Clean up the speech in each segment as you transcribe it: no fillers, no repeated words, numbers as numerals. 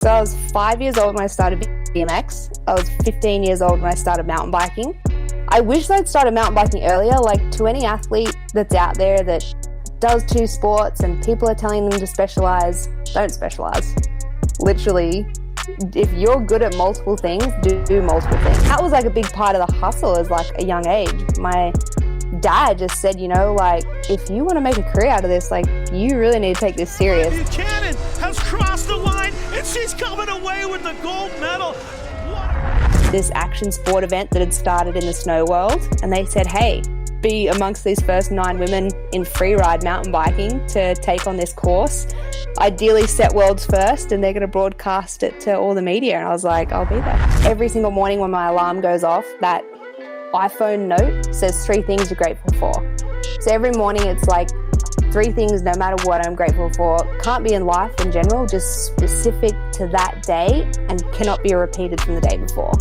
So I was 5 years old when I started BMX. I was 15 years old when I started mountain biking. I wish I'd started mountain biking earlier. Like, to any athlete that's out there that does two sports and people are telling them to specialise, don't specialise. Literally, if you're good at multiple things, do multiple things. That was like a big part of the hustle as like a young age. My dad just said, if you want to make a career out of this, you really need to take this serious. Buchanan has crossed the line and she's coming away with the gold medal. This action sport event that had started in the snow world, and they said, hey, be amongst these first 9 women in freeride mountain biking to take on this course. Ideally set worlds first, and they're going to broadcast it to all the media. And I was like, I'll be there. Every single morning when my alarm goes off, that iPhone note says 3 things you're grateful for. So every morning it's like 3 things, no matter what, I'm grateful for. Can't be in life in general, just specific to that day and cannot be repeated from the day before.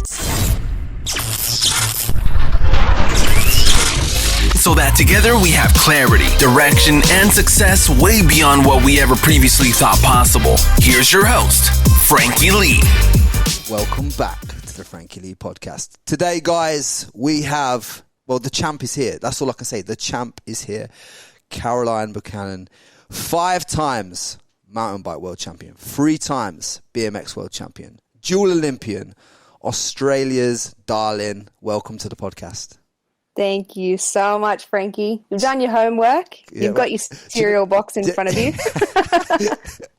So that together we have clarity, direction, and success way beyond what we ever previously thought possible. Here's your host, Frankie Lee. Welcome back to the Frankie Lee podcast. Today, guys, we have, the champ is here. That's all I can say. The champ is here. Caroline Buchanan, 5 times mountain bike world champion, 3 times BMX world champion, Dual Olympian, Australia's darling. Welcome to the podcast. Thank you so much, Frankie. You've done your homework. You've got your cereal box in front of you.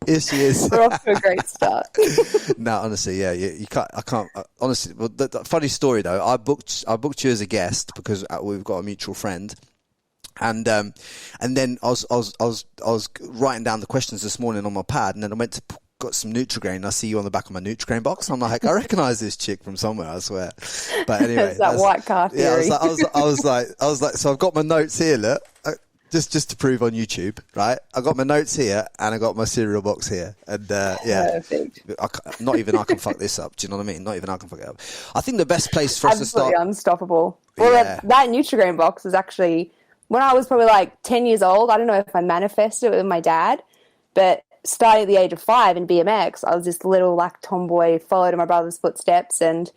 Here she is. We're off to a great start. No, honestly, yeah, you can't. I can't. Honestly, the funny story though. I booked you as a guest because we've got a mutual friend. And then I was writing down the questions this morning on my pad, and then I went to got some Nutrigrain. I see you on the back of my Nutrigrain box. I'm like, I recognise this chick from somewhere, I swear. But anyway, it's that white car theory. Yeah, I was like, so I've got my notes here. Look, just to prove on YouTube, right? I got my notes here, and I got my cereal box here, and Perfect. Not even I can fuck this up. Do you know what I mean? Not even I can fuck it up. I think the best place for us to start. Absolutely unstoppable. Well, that Nutrigrain box was actually when I was probably like 10 years old. I don't know if I manifested it with my dad, but starting at the age of 5 in BMX, I was this little tomboy, followed in my brother's footsteps, and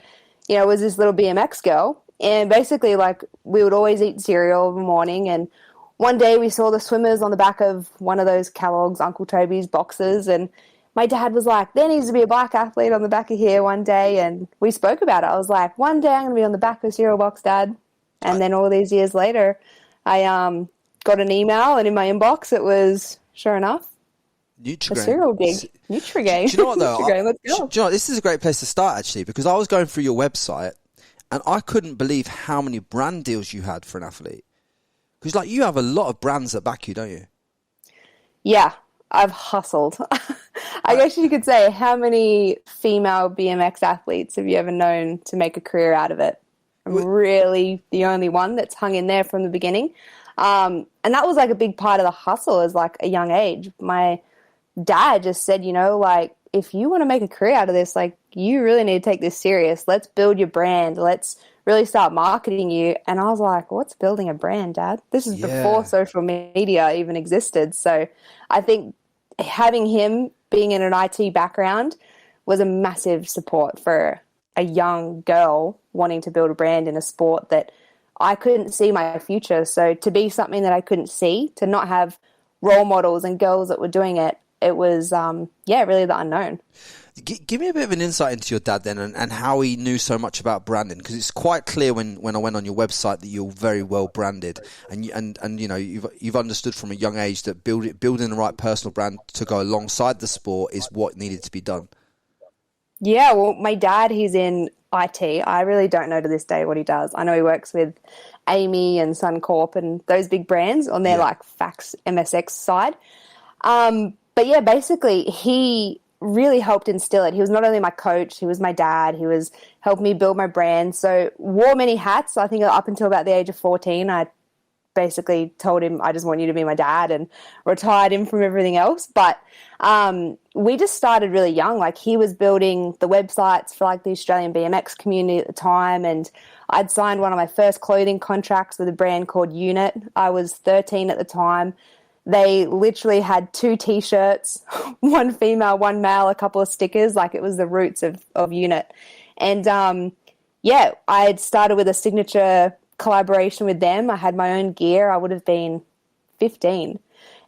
was this little BMX girl. And basically, we would always eat cereal in the morning. And one day we saw the swimmers on the back of one of those Kellogg's Uncle Toby's boxes, and my dad was like, there needs to be a bike athlete on the back of here one day. And we spoke about it. I was like, one day I'm going to be on the back of a cereal box, Dad. And then all these years later, I got an email, and in my inbox it was, sure enough, Nutrigrain. A cereal gig. Nutrigrain. Do you know what though? Nutrigrain, let's go. Do you know what? This is a great place to start actually, because I was going through your website and I couldn't believe how many brand deals you had for an athlete. Because you have a lot of brands that back you, don't you? Yeah, I've hustled. I guess you could say, how many female BMX athletes have you ever known to make a career out of it? I'm really the only one that's hung in there from the beginning. And that was a big part of the hustle as a young age. My dad just said, if you want to make a career out of this, you really need to take this serious. Let's build your brand. Let's really start marketing you. And I was like, what's building a brand, Dad? This is before social media even existed. So I think having him being in an IT background was a massive support for a young girl wanting to build a brand in a sport that I couldn't see my future. So to be something that I couldn't see, to not have role models and girls that were doing it, it was, really the unknown. Give me a bit of an insight into your dad then, and how he knew so much about branding, because it's quite clear when I went on your website that you're very well branded, and you've understood from a young age that building the right personal brand to go alongside the sport is what needed to be done. Yeah, well, my dad, he's in IT. I really don't know to this day what he does. I know he works with Amy and Suncorp and those big brands on their fax MSX side. But yeah, basically he really helped instill it. He was not only my coach, he was my dad. He was helping me build my brand. So wore many hats. I think up until about the age of 14, I basically told him, I just want you to be my dad, and retired him from everything else. But we just started really young. He was building the websites for the Australian BMX community at the time, and I'd signed one of my first clothing contracts with a brand called Unit. I was 13 at the time. They literally had 2 T-shirts, one female, one male, a couple of stickers, like it was the roots of unit. And I had started with a signature collaboration with them. I had my own gear. I would have been 15.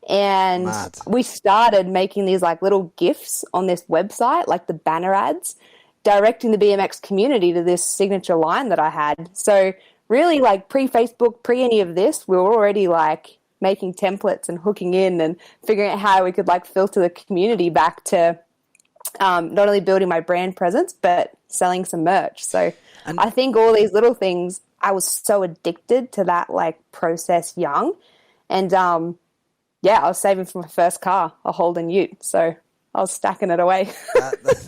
And Mad. we started making these like little GIFs on this website, like the banner ads, directing the BMX community to this signature line that I had. So really, like pre-Facebook, pre any of this, we were already like making templates and hooking in and figuring out how we could like filter the community back to not only building my brand presence, but selling some merch. So I think all these little things, I was so addicted to that like process young. And I was saving for my first car, a Holden Ute. So I was stacking it away.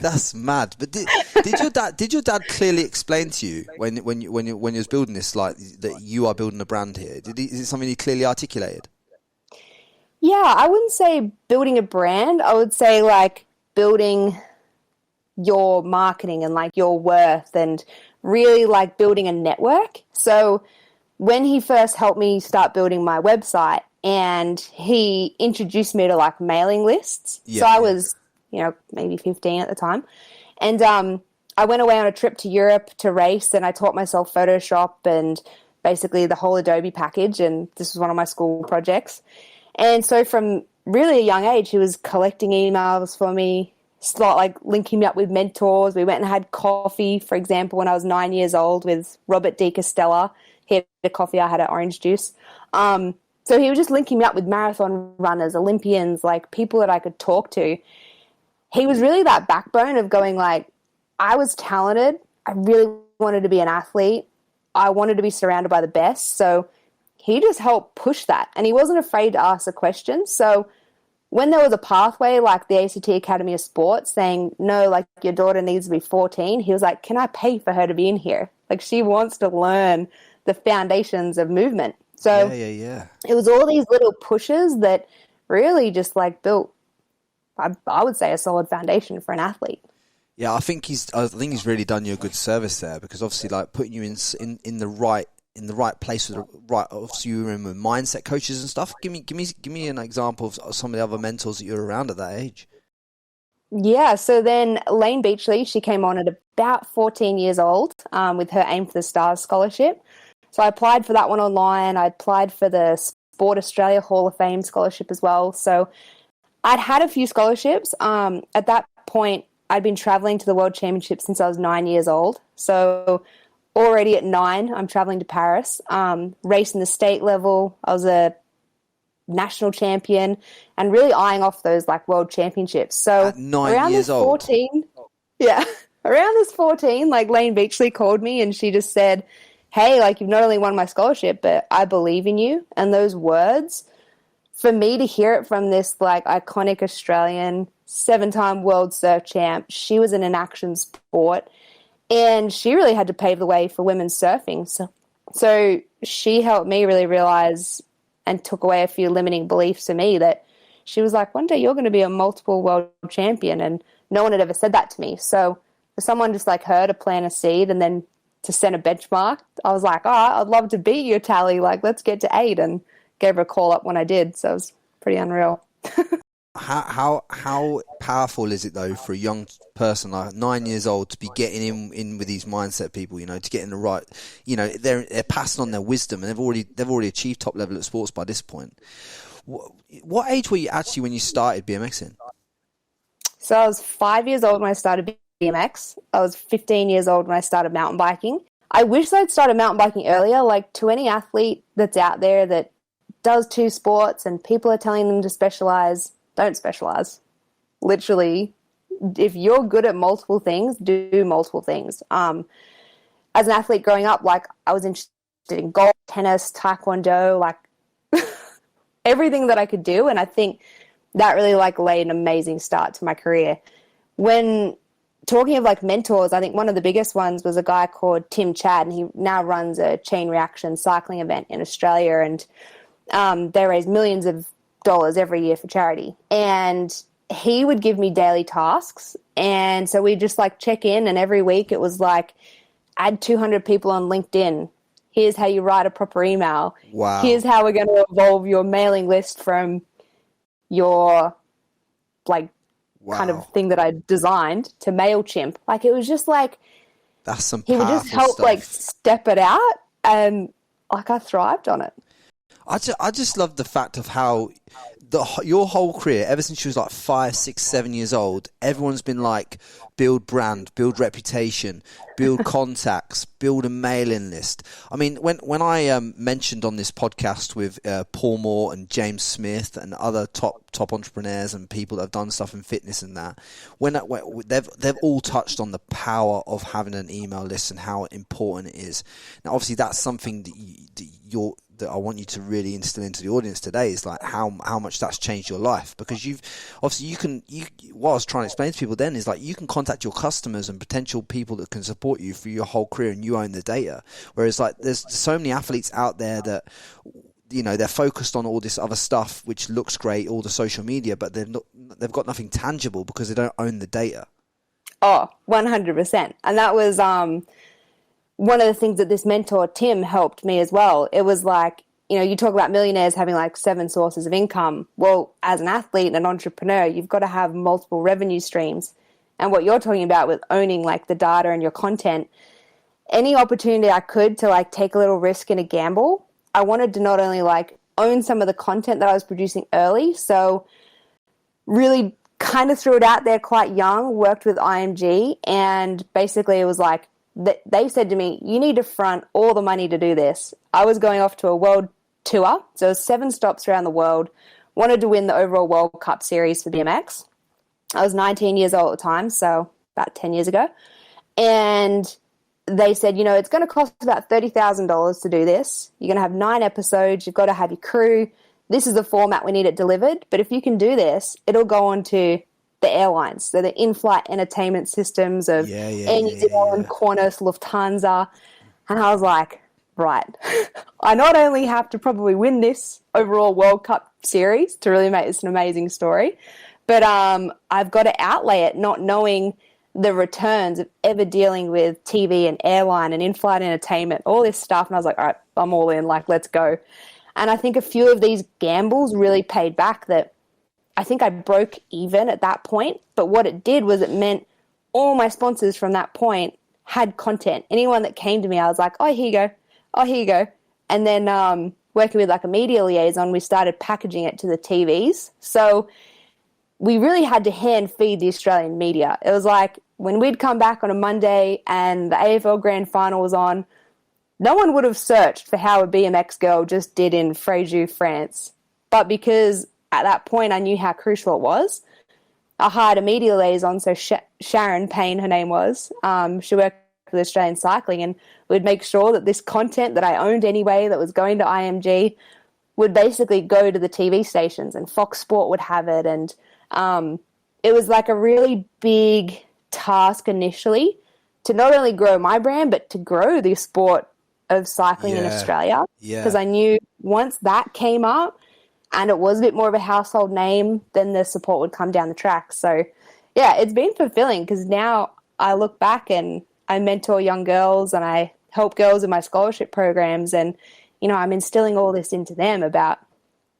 That's mad. But did your dad clearly explain to you when you was building this, like that you are building a brand here? Is it something he clearly articulated? Yeah, I wouldn't say building a brand. I would say like building your marketing and like your worth and really like building a network. So when he first helped me start building my website, and he introduced me to like mailing lists. Yeah, so I was, maybe 15 at the time. And I went away on a trip to Europe to race, and I taught myself Photoshop and basically the whole Adobe package. And this was one of my school projects. And so from really a young age, he was collecting emails for me, like linking me up with mentors. We went and had coffee, for example, when I was 9 years old with Robert D. Costella. He had a coffee, I had an orange juice. So he was just linking me up with marathon runners, Olympians, like people that I could talk to. He was really that backbone of going like, I was talented. I really wanted to be an athlete. I wanted to be surrounded by the best. So he just helped push that. And he wasn't afraid to ask a question. So when there was a pathway like the ACT Academy of Sports saying, no, like your daughter needs to be 14, he was like, can I pay for her to be in here? Like she wants to learn the foundations of movement. So it was all these little pushes that really just like built, I would say, a solid foundation for an athlete. Yeah, I think he's really done you a good service there, because obviously like putting you in the right place with the right. Obviously you were in with mindset coaches and stuff. Give me an example of some of the other mentors that you were around at that age. Yeah, so then Lane Beachley, she came on at about 14 years old with her Aim for the Stars scholarship. So I applied for that one online. I applied for the Sport Australia Hall of Fame scholarship as well. So I'd had a few scholarships. At that point, I'd been traveling to the World Championship since I was 9 years old. So already at 9, I'm traveling to Paris, racing the state level. I was a national champion and really eyeing off those like world championships. So at 9 around years this 14, around this 14, like Lane Beachley called me and she just said, hey, like you've not only won my scholarship, but I believe in you. And those words, for me to hear it from this like iconic Australian 7-time world surf champ, she was in an action sport and she really had to pave the way for women's surfing. So she helped me really realize and took away a few limiting beliefs to me that she was like, one day you're going to be a multiple world champion. And no one had ever said that to me. So for someone just like her to plant a seed and then to set a benchmark, I was like, I'd love to beat your tally. Like, let's get to 8, and gave her a call up when I did. So it was pretty unreal. How powerful is it though for a young person like 9 years old to be getting in with these mindset people, to get in the right, they're passing on their wisdom and they've already achieved top level at sports by this point. What age were you actually when you started BMXing? So I was 5 years old when I started BMX. I was 15 years old when I started mountain biking. I wish I'd started mountain biking earlier. Like, to any athlete that's out there that does 2 sports and people are telling them to specialize, don't specialize. Literally, if you're good at multiple things, do multiple things. As an athlete growing up, like I was interested in golf, tennis, taekwondo, like everything that I could do. And I think that really like laid an amazing start to my career. When talking of like mentors, I think one of the biggest ones was a guy called Tim Chad, and he now runs a chain reaction cycling event in Australia, and they raise millions of dollars every year for charity. And he would give me daily tasks, and so we just like check in, and every week it was like, add 200 people on LinkedIn. Here's how you write a proper email. Wow. Here's how we're going to evolve your mailing list from your like kind Wow. of thing that I designed to MailChimp. Like it was just like That's some he would powerful just help stuff. like step it out, and like I thrived on it. I just love the fact of how your whole career, ever since you was like 5, 6, 7 years old, everyone's been like, build brand, build reputation, build contacts, build a mailing list. I mean, when I mentioned on this podcast with Paul Moore and James Smith and other top entrepreneurs and people that have done stuff in fitness and that, when they've all touched on the power of having an email list and how important it is. Now, obviously, that's something that I want you to really instill into the audience today is like how much that's changed your life, because what I was trying to explain to people then is like you can contact your customers and potential people that can support you for your whole career and you own the data. Whereas like there's so many athletes out there that, you know, they're focused on all this other stuff which looks great, all the social media, but they've got nothing tangible because they don't own the data. Oh, 100%. And that was one of the things that this mentor, Tim, helped me as well. It was like, you know, you talk about millionaires having like 7 sources of income. Well, as an athlete and an entrepreneur, you've got to have multiple revenue streams. And what you're talking about with owning like the data and your content, any opportunity I could to like take a little risk and a gamble, I wanted to not only like own some of the content that I was producing early, so really kind of threw it out there quite young, worked with IMG, and basically it was like, they said to me, you need to front all the money to do this. I was going off to a world tour, so 7 stops around the world, wanted to win the overall World Cup series for BMX. I was 19 years old at the time, so about 10 years ago. And they said, you know, it's going to cost about $30,000 to do this. You're going to have 9 episodes. You've got to have your crew. This is the format we need it delivered. But if you can do this, it'll go on to the airlines, so the in-flight entertainment systems of Air New Zealand, Qantas, Lufthansa. And I was like, right, I not only have to probably win this overall World Cup series to really make this an amazing story, but I've got to outlay it not knowing the returns of ever dealing with TV and airline and in-flight entertainment, all this stuff. And I was like, all right, I'm all in, like, let's go. And I think a few of these gambles really paid back. That I think I broke even at that point, but what it did was it meant all my sponsors from that point had content. Anyone that came to me, I was like, oh, here you go. Oh, here you go. And then working with like a media liaison, we started packaging it to the TVs. So we really had to hand feed the Australian media. It was like when we'd come back on a Monday and the AFL Grand Final was on, no one would have searched for how a BMX girl just did in Fréjus, France. But because at that point I knew how crucial it was, I hired a media liaison, so Sharon Payne, her name was. She worked with Australian Cycling, and we'd make sure that this content that I owned anyway that was going to IMG would basically go to the TV stations, and Fox Sport would have it. And it was like a really big task initially to not only grow my brand, but to grow the sport of cycling in Australia. Because I knew once that came up and it was a bit more of a household name, then the support would come down the track. So, yeah, it's been fulfilling because now I look back and I mentor young girls and I help girls in my scholarship programs, and, you know, I'm instilling all this into them about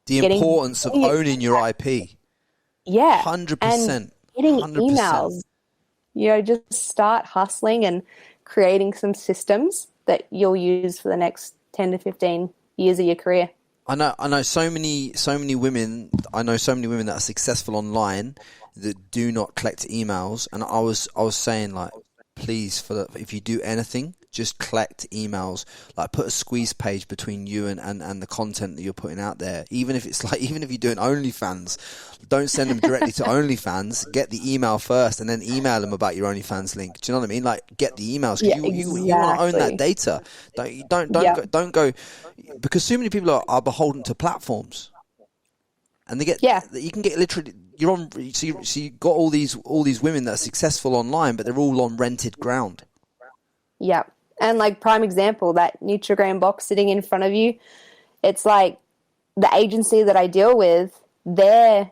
the importance of owning your IP. Yeah. 100%. And getting 100%. emails. You know, just start hustling and creating some systems that you'll use for the next 10 to 15 years of your career. I know so many women. I know so many women that are successful online that do not collect emails. And I was saying, like, please, if you do anything, just collect emails. Like, put a squeeze page between you and the content that you're putting out there. Even if you're doing OnlyFans, don't send them directly to OnlyFans. Get the email first, and then email them about your OnlyFans link. Do you know what I mean? Like, get the emails. You want to own that data. Don't go, because so many people are beholden to platforms, and they get you can get literally. You're on. So you got all these women that are successful online, but they're all on rented ground. Yeah. And like prime example, that Nutrigram box sitting in front of you, it's like the agency that I deal with, they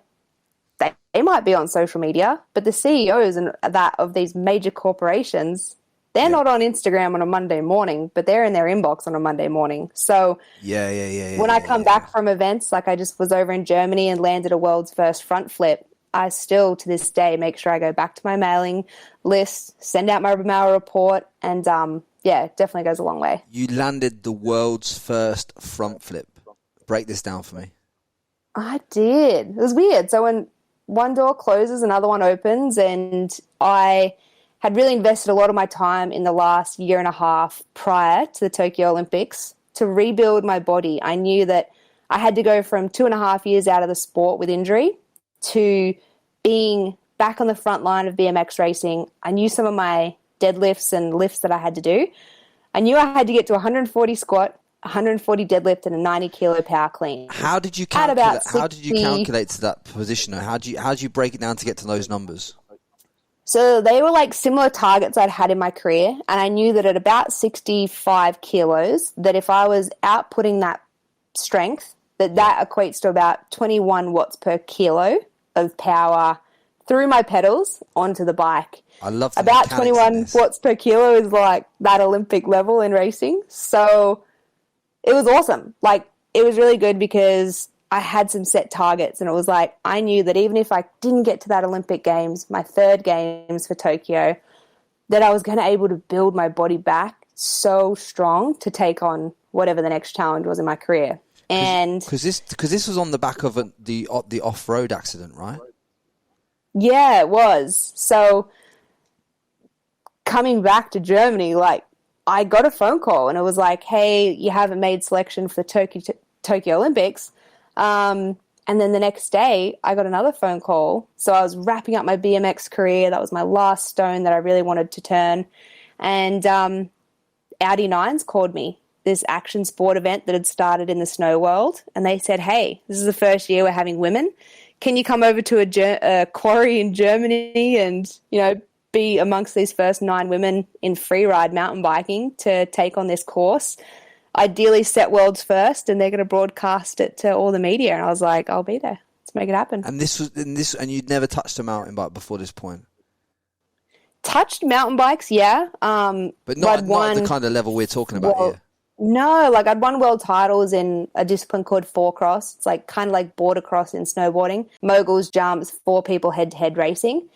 might be on social media, but the CEOs of these major corporations, They're not on Instagram on a Monday morning, but they're in their inbox on a Monday morning. So when I come back from events, like I just was over in Germany and landed a world's first front flip, I still to this day make sure I go back to my mailing list, send out my mail report, and it definitely goes a long way. You landed the world's first front flip. Break this down for me. I did. It was weird. So when one door closes, another one opens, and I had really invested a lot of my time in the last year and a half prior to the Tokyo Olympics to rebuild my body. I knew that I had to go from 2.5 years out of the sport with injury to being back on the front line of BMX racing. I knew some of my deadlifts and lifts that I had to do. I knew I had to get to 140 squat, 140 deadlift, and a 90 kilo power clean. How did you calculate? How did you calculate to that position? How did you break it down to get to those numbers? So they were like similar targets I'd had in my career, and I knew that at about 65 kilos, that if I was outputting that strength, that equates to about 21 watts per kilo of power through my pedals onto the bike. I love the about 21 watts per kilo is like that Olympic level in racing. So it was awesome. Like, it was really good because I had some set targets, and it was like I knew that even if I didn't get to that Olympic Games, my third Games for Tokyo, that I was going to able to build my body back so strong to take on whatever the next challenge was in my career. And because this was on the back of the off-road accident, right? Yeah, it was. So coming back to Germany, like, I got a phone call and it was like, hey, you haven't made selection for the Tokyo Olympics. And then the next day I got another phone call. So I was wrapping up my BMX career. That was my last stone that I really wanted to turn. And Audi 9s called me, this action sport event that had started in the snow world. And they said, hey, this is the first year we're having women. Can you come over to a quarry in Germany and, be amongst these first 9 women in free ride mountain biking to take on this course? Ideally set worlds first, and they're going to broadcast it to all the media. And I was like, I'll be there. Let's make it happen. And you'd never touched a mountain bike before this point? Touched mountain bikes, yeah. But not the kind of level we're talking about here. No, like I'd won world titles in a discipline called four cross. It's like kind of like border cross in snowboarding. Moguls, jumps, 4 people head-to-head racing,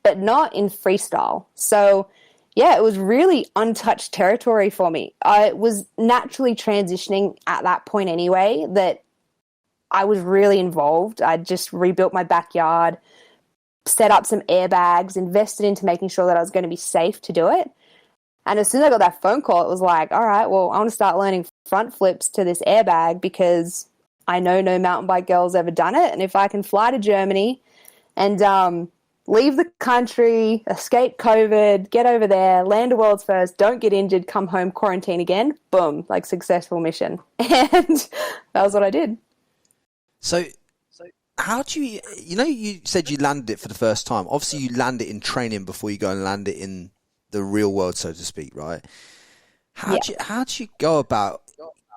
but not in freestyle. So yeah, it was really untouched territory for me. I was naturally transitioning at that point anyway, that I was really involved. I just rebuilt my backyard, set up some airbags, invested into making sure that I was going to be safe to do it. And as soon as I got that phone call, it was like, all right, well, I want to start learning front flips to this airbag because I know no mountain bike girl's ever done it. And if I can fly to Germany and leave the country, escape COVID, get over there, land a world's first, don't get injured, come home, quarantine again, boom, like successful mission. And that was what I did. So how do you said you landed it for the first time. Obviously you land it in training before you go and land it in the real world, so to speak, right? How do you go about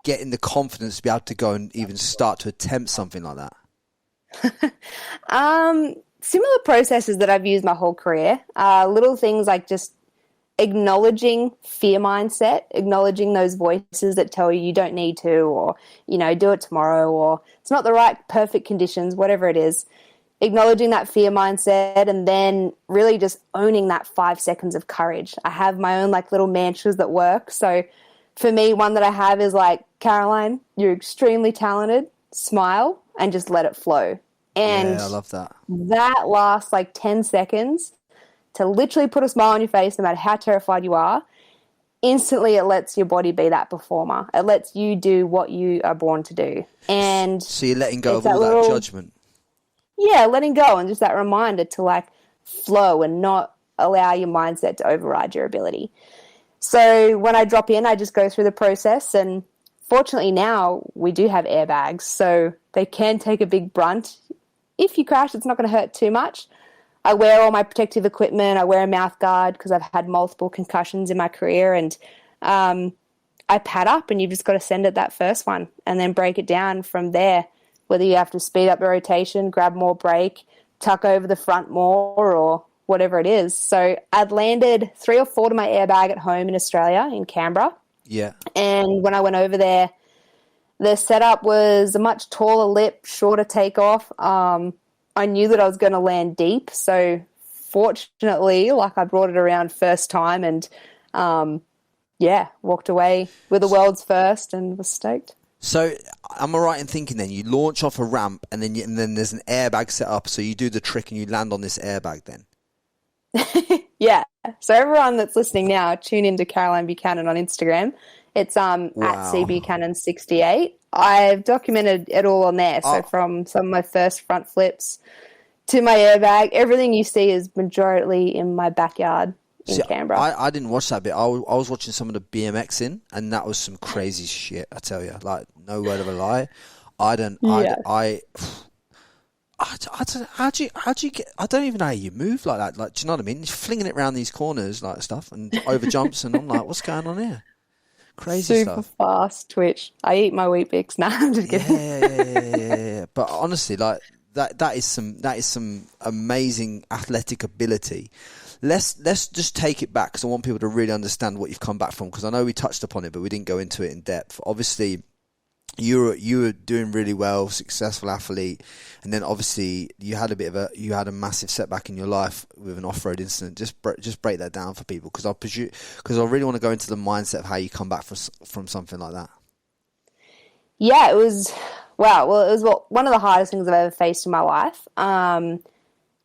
getting the confidence to be able to go and even start to attempt something like that? Similar processes that I've used my whole career. Little things like just acknowledging fear mindset, acknowledging those voices that tell you don't need to, or, do it tomorrow, or it's not the right perfect conditions, whatever it is. Acknowledging that fear mindset, and then really just owning that 5 seconds of courage. I have my own like little mantras that work. So for me, one that I have is like, Caroline, you're extremely talented, smile and just let it flow. And yeah, I love that. That lasts like 10 seconds to literally put a smile on your face no matter how terrified you are. Instantly, it lets your body be that performer. It lets you do what you are born to do. And so you're letting go of all that judgment. Yeah, letting go, and just that reminder to like flow and not allow your mindset to override your ability. So when I drop in, I just go through the process, and fortunately now we do have airbags, so they can take a big brunt. If you crash, it's not going to hurt too much. I wear all my protective equipment. I wear a mouth guard because I've had multiple concussions in my career, and I pad up, and you've just got to send it that first one and then break it down from there. Whether you have to speed up the rotation, grab more brake, tuck over the front more, or whatever it is. So I'd landed 3 or 4 to my airbag at home in Australia, in Canberra. Yeah. And when I went over there, the setup was a much taller lip, shorter takeoff. I knew that I was going to land deep. So fortunately, like, I brought it around first time and, walked away with the world's first and was stoked. So am I right in thinking then you launch off a ramp and then there's an airbag set up, so you do the trick and you land on this airbag then? Yeah. So everyone that's listening now, tune into Caroline Buchanan on Instagram. It's at cbuchanan68. I've documented it all on there. So from some of my first front flips to my airbag, everything you see is majority in my backyard in Canberra. I didn't watch that bit. I was watching some of the BMX and that was some crazy shit, I tell you. Like, no word of a lie. I don't know how do you know how you move like that? Like, do you know what I mean? You're flinging it around these corners like stuff and over jumps, and I'm like, what's going on here? Crazy Super stuff. fast twitch. I eat my Wheat Bix. Nah, I'm just kidding. Yeah. But honestly, like that is some amazing athletic ability. Let's just take it back, because I want people to really understand what you've come back from, because I know we touched upon it, but we didn't go into it in depth. Obviously, you were doing really well, successful athlete, and then obviously you had a massive setback in your life with an off-road incident. Just break that down for people, because I really want to go into the mindset of how you come back from something like that. Yeah, it was one of the hardest things I've ever faced in my life.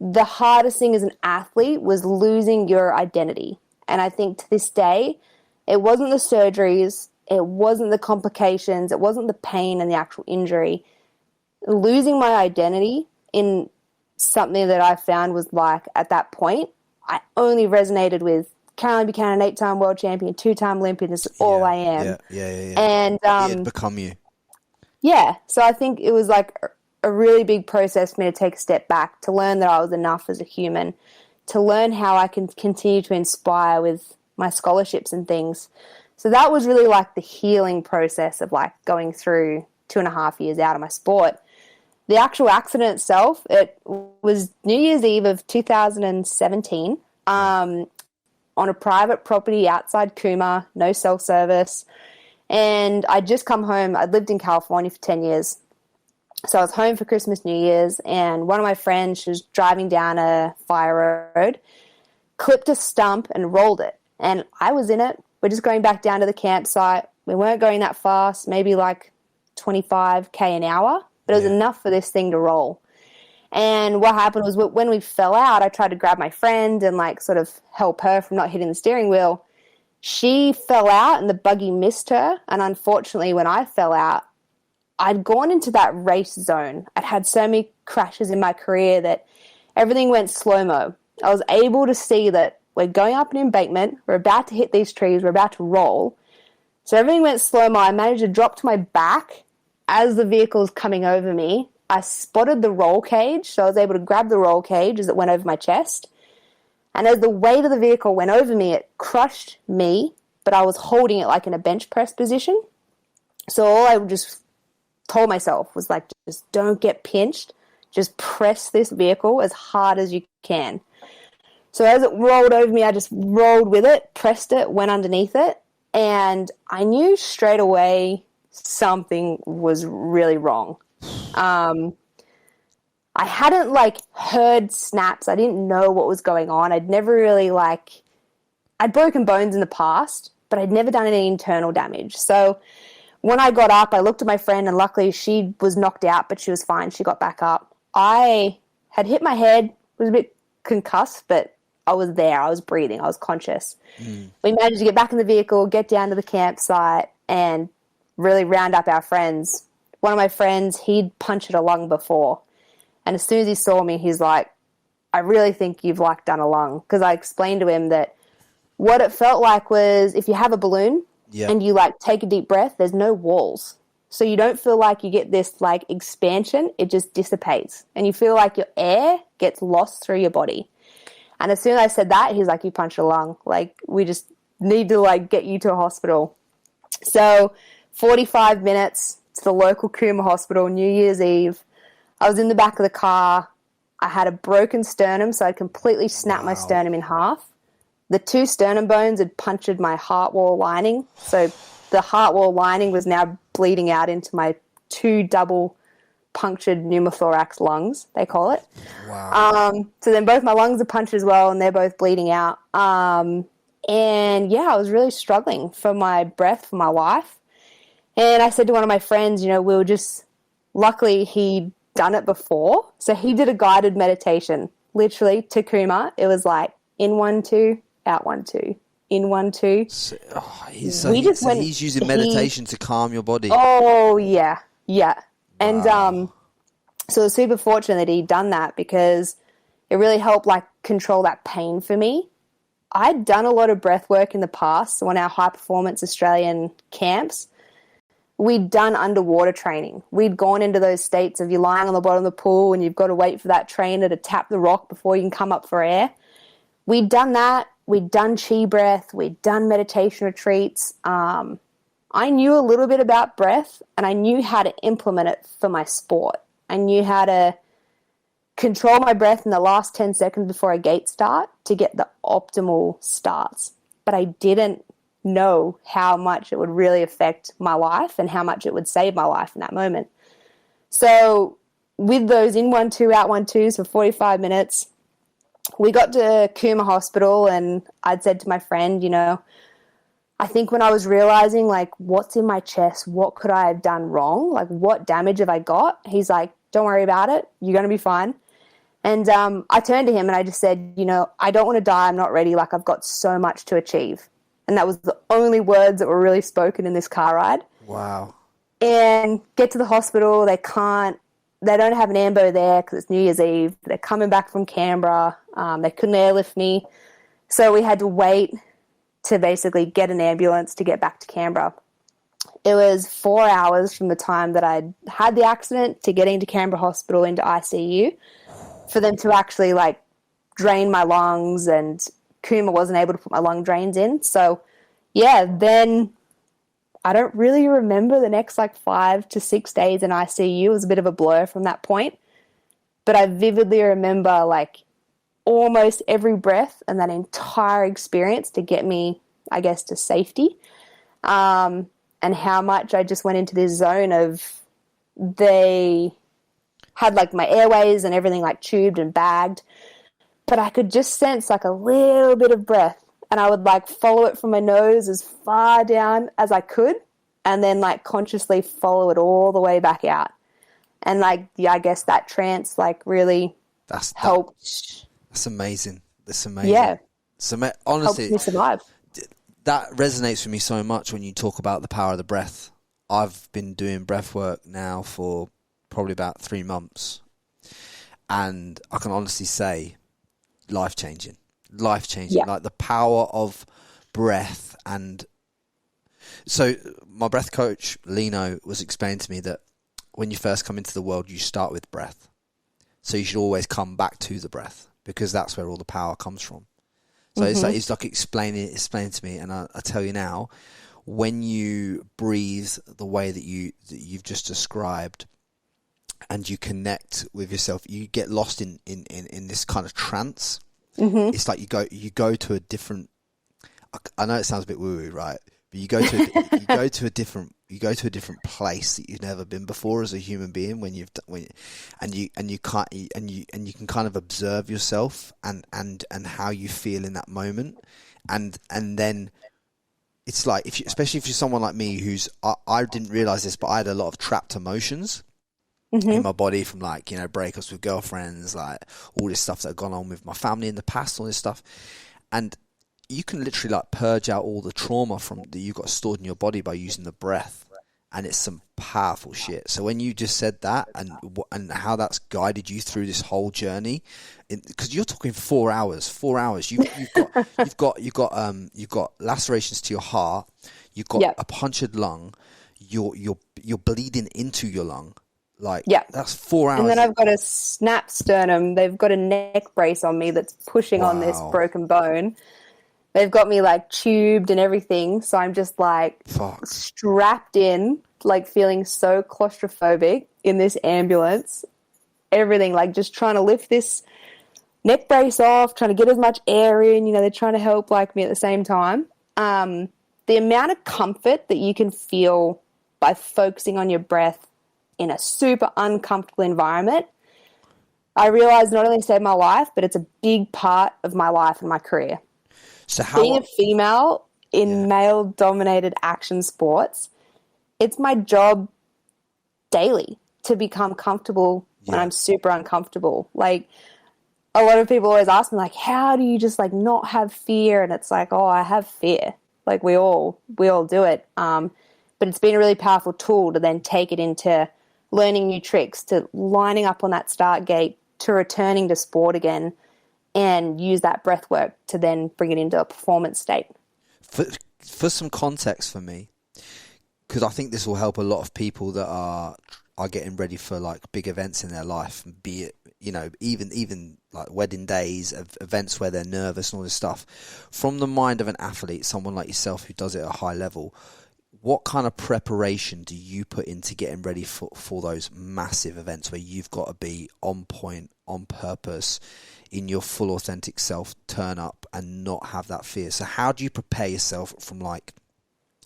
The hardest thing as an athlete was losing your identity. And I think to this day, it wasn't the surgeries, it wasn't the complications, it wasn't the pain and the actual injury. Losing my identity in something that I found was, like, at that point, I only resonated with Caroline Buchanan, 8-time world champion, 2-time Olympian. This is all I am. Yeah. And it had become you. Yeah. So I think it was like a really big process for me to take a step back, to learn that I was enough as a human, to learn how I can continue to inspire with my scholarships and things. So that was really like the healing process of, like, going through 2.5 years out of my sport. The actual accident itself, it was New Year's Eve of 2017 on a private property outside Cooma, no cell service. And I'd just come home. I'd lived in California for 10 years. So I was home for Christmas, New Year's, and one of my friends, she was driving down a fire road, clipped a stump and rolled it. And I was in it. We're just going back down to the campsite. We weren't going that fast, maybe like 25k an hour, but it was enough for this thing to roll. And what happened was, when we fell out, I tried to grab my friend and, like, sort of help her from not hitting the steering wheel. She fell out and the buggy missed her. And unfortunately, when I fell out, I'd gone into that race zone. I'd had so many crashes in my career that everything went slow-mo. I was able to see that we're going up an embankment, we're about to hit these trees, we're about to roll. So everything went slow-mo. I managed to drop to my back as the vehicle's coming over me. I spotted the roll cage, so I was able to grab the roll cage as it went over my chest. And as the weight of the vehicle went over me, it crushed me, but I was holding it like in a bench press position. So all I just told myself was, like, just don't get pinched. Just press this vehicle as hard as you can. So as it rolled over me, I just rolled with it, pressed it, went underneath it. And I knew straight away something was really wrong. I hadn't, like, heard snaps. I didn't know what was going on. I'd never really, like, I'd broken bones in the past, but I'd never done any internal damage. So when I got up, I looked at my friend, and luckily she was knocked out, but she was fine. She got back up. I had hit my head, was a bit concussed, but I was there. I was breathing. I was conscious. We managed to get back in the vehicle, get down to the campsite, and really round up our friends. One of my friends, he'd punctured a lung before. And as soon as he saw me, he's like, I really think you've, like, done a lung. Because I explained to him that what it felt like was, if you have a balloon and you, like, take a deep breath, there's no walls. So you don't feel like you get this, like, expansion. It just dissipates. And you feel like your air gets lost through your body. And as soon as I said that, he's like, you punched a lung. Like, we just need to, like, get you to a hospital. So 45 minutes to the local Cooma hospital, New Year's Eve. I was in the back of the car. I had a broken sternum, so I completely snapped my sternum in half. The 2 sternum bones had punctured my heart wall lining, so the heart wall lining was now bleeding out into my 2 double punctured pneumothorax lungs, they call it. Wow. So then both my lungs are punctured as well, and they're both bleeding out. And yeah, I was really struggling for my breath, for my life. And I said to one of my friends, luckily he'd done it before. So he did a guided meditation, literally to Kuma. It was like in 1, 2, out 1, 2, in 1, 2. He's using meditation to calm your body. Oh, yeah. Yeah. And so I was super fortunate that he'd done that because it really helped like control that pain for me. I'd done a lot of breath work in the past. So on our high performance Australian camps, we'd done underwater training. We'd gone into those states of you're lying on the bottom of the pool and you've got to wait for that trainer to tap the rock before you can come up for air. We'd done that. We'd done chi breath. We'd done meditation retreats. I knew a little bit about breath and I knew how to implement it for my sport. I knew how to control my breath in the last 10 seconds before a gate start to get the optimal starts. But I didn't know how much it would really affect my life and how much it would save my life in that moment. So with those in 1, 2, out 1, 2s for 45 minutes, we got to Kuma Hospital and I'd said to my friend, I think when I was realizing like what's in my chest, what could I have done wrong? Like what damage have I got? He's like, don't worry about it. You're going to be fine. And I turned to him and I just said, I don't want to die. I'm not ready. Like I've got so much to achieve. And that was the only words that were really spoken in this car ride. Wow. And get to the hospital. They don't have an ambo there because it's New Year's Eve. They're coming back from Canberra. They couldn't airlift me. So we had to wait to basically get an ambulance to get back to Canberra. It was 4 hours from the time that I'd had the accident to getting to Canberra Hospital into ICU for them to actually like drain my lungs, and Kuma wasn't able to put my lung drains in. So yeah, then I don't really remember the next like 5 to 6 days in ICU. It was a bit of a blur from that point. But I vividly remember like almost every breath and that entire experience to get me, I guess, to safety. And how much I just went into this zone of they had like my airways and everything like tubed and bagged. But I could just sense like a little bit of breath and I would like follow it from my nose as far down as I could and then like consciously follow it all the way back out. And like, yeah, I guess that trance like really helped. That's amazing. That's amazing. Yeah. Honestly, helped me survive. That resonates with me so much when you talk about the power of the breath. I've been doing breath work now for probably about 3 months. And I can honestly say life-changing. Yeah. Like the power of breath. And so my breath coach, Lino, was explaining to me that when you first come into the world, you start with breath. So you should always come back to the breath because that's where all the power comes from. So it's like explaining to me, and I tell you now, when you breathe the way that you've just described, and you connect with yourself, you get lost in this kind of trance. It's like you go to a different. I know it sounds a bit woo woo, right? But you go to a different place that you've never been before as a human being and you can kind of observe yourself and how you feel in that moment, and then it's like especially if you're someone like me I didn't realize this, but I had a lot of trapped emotions in my body from like breakups with girlfriends, like all this stuff that had gone on with my family in the past, all this stuff, and you can literally like purge out all the trauma from that you got stored in your body by using the breath, and it's some powerful shit. So when you just said that and how that's guided you through this whole journey, because you're talking 4 hours, you've got lacerations to your heart, you've got a punctured lung, you're bleeding into your lung. Like, that's 4 hours. And then I've got a snapped sternum. They've got a neck brace on me that's pushing on this broken bone. They've got me like tubed and everything. So I'm just like strapped in, like feeling so claustrophobic in this ambulance. everything, like just trying to lift this neck brace off, trying to get as much air in, they're trying to help like me at the same time. The amount of comfort that you can feel by focusing on your breath in a super uncomfortable environment, I realized not only saved my life, but it's a big part of my life and my career. So how Being a female in male-dominated action sports, it's my job daily to become comfortable when I'm super uncomfortable. Like, a lot of people always ask me, like, how do you just, like, not have fear? And it's like, oh, I have fear. Like, we all do it. But it's been a really powerful tool to then take it into learning new tricks, to lining up on that start gate, to returning to sport again, and use that breath work to then bring it into a performance state. For some context for me, because I think this will help a lot of people that are getting ready for like big events in their life, be it, even like wedding days, events where they're nervous and all this stuff. From the mind of an athlete, someone like yourself who does it at a high level, what kind of preparation do you put into getting ready for those massive events where you've got to be on point, on purpose, in your full authentic self, turn up and not have that fear? So how do you prepare yourself from like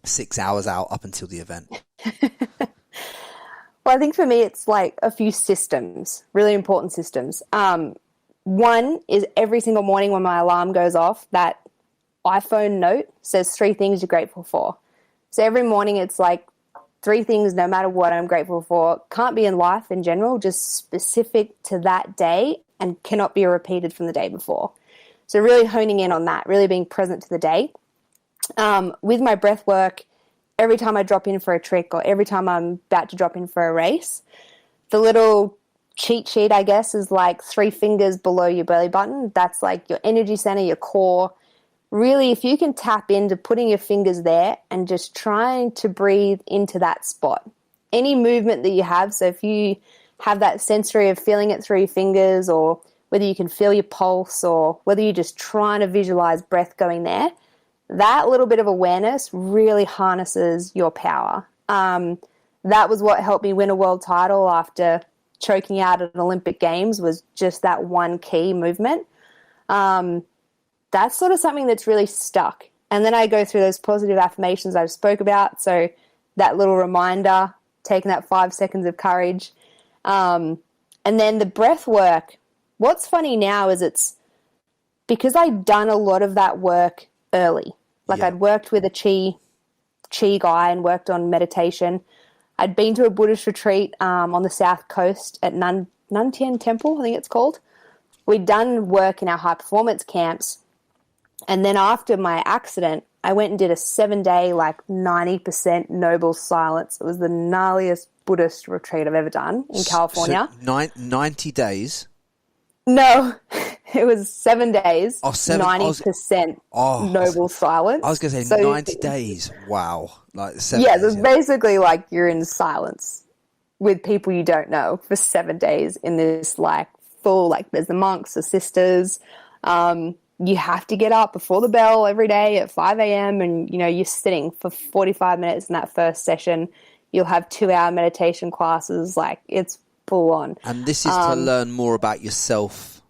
6 hours out up until the event? Well, I think for me, it's like a few systems, really important systems. One is every single morning when my alarm goes off, that iPhone note says 3 things you're grateful for. So every morning it's like 3 things, no matter what, I'm grateful for. Can't be in life in general, just specific to that day and cannot be repeated from the day before. So really honing in on that, really being present to the day. With my breath work, every time I drop in for a trick or every time I'm about to drop in for a race, the little cheat sheet, I guess, is like 3 fingers below your belly button. That's like your energy center, your core. Really, if you can tap into putting your fingers there and just trying to breathe into that spot. Any movement that you have, so if you have that sensory of feeling it through your fingers, or whether you can feel your pulse, or whether you're just trying to visualize breath going there, that little bit of awareness really harnesses your power. That was what helped me win a world title after choking out at an Olympic Games, was just that one key movement. That's sort of something that's really stuck. And then I go through those positive affirmations I've spoke about. So that little reminder, taking that 5 seconds of courage. And then the breath work. What's funny now is it's because I'd done a lot of that work early. Like I'd worked with a chi guy and worked on meditation. I'd been to a Buddhist retreat on the south coast at Nantien Temple, I think it's called. We'd done work in our high performance camps. And then after my accident, I went and did a 7-day, like 90% noble silence. It was the gnarliest Buddhist retreat I've ever done in California. So 90 days? No, it was 7 days, Oh, 90% noble silence. I was going to say 90 days. Wow. Like 7 yeah, days, so it's basically like you're in silence with people you don't know for 7 days in this like full, like there's the monks, the sisters. You have to get up before the bell every day at 5 a.m. and, you're sitting for 45 minutes in that first session. You'll have 2-hour meditation classes. Like, it's full on. And this is to learn more about yourself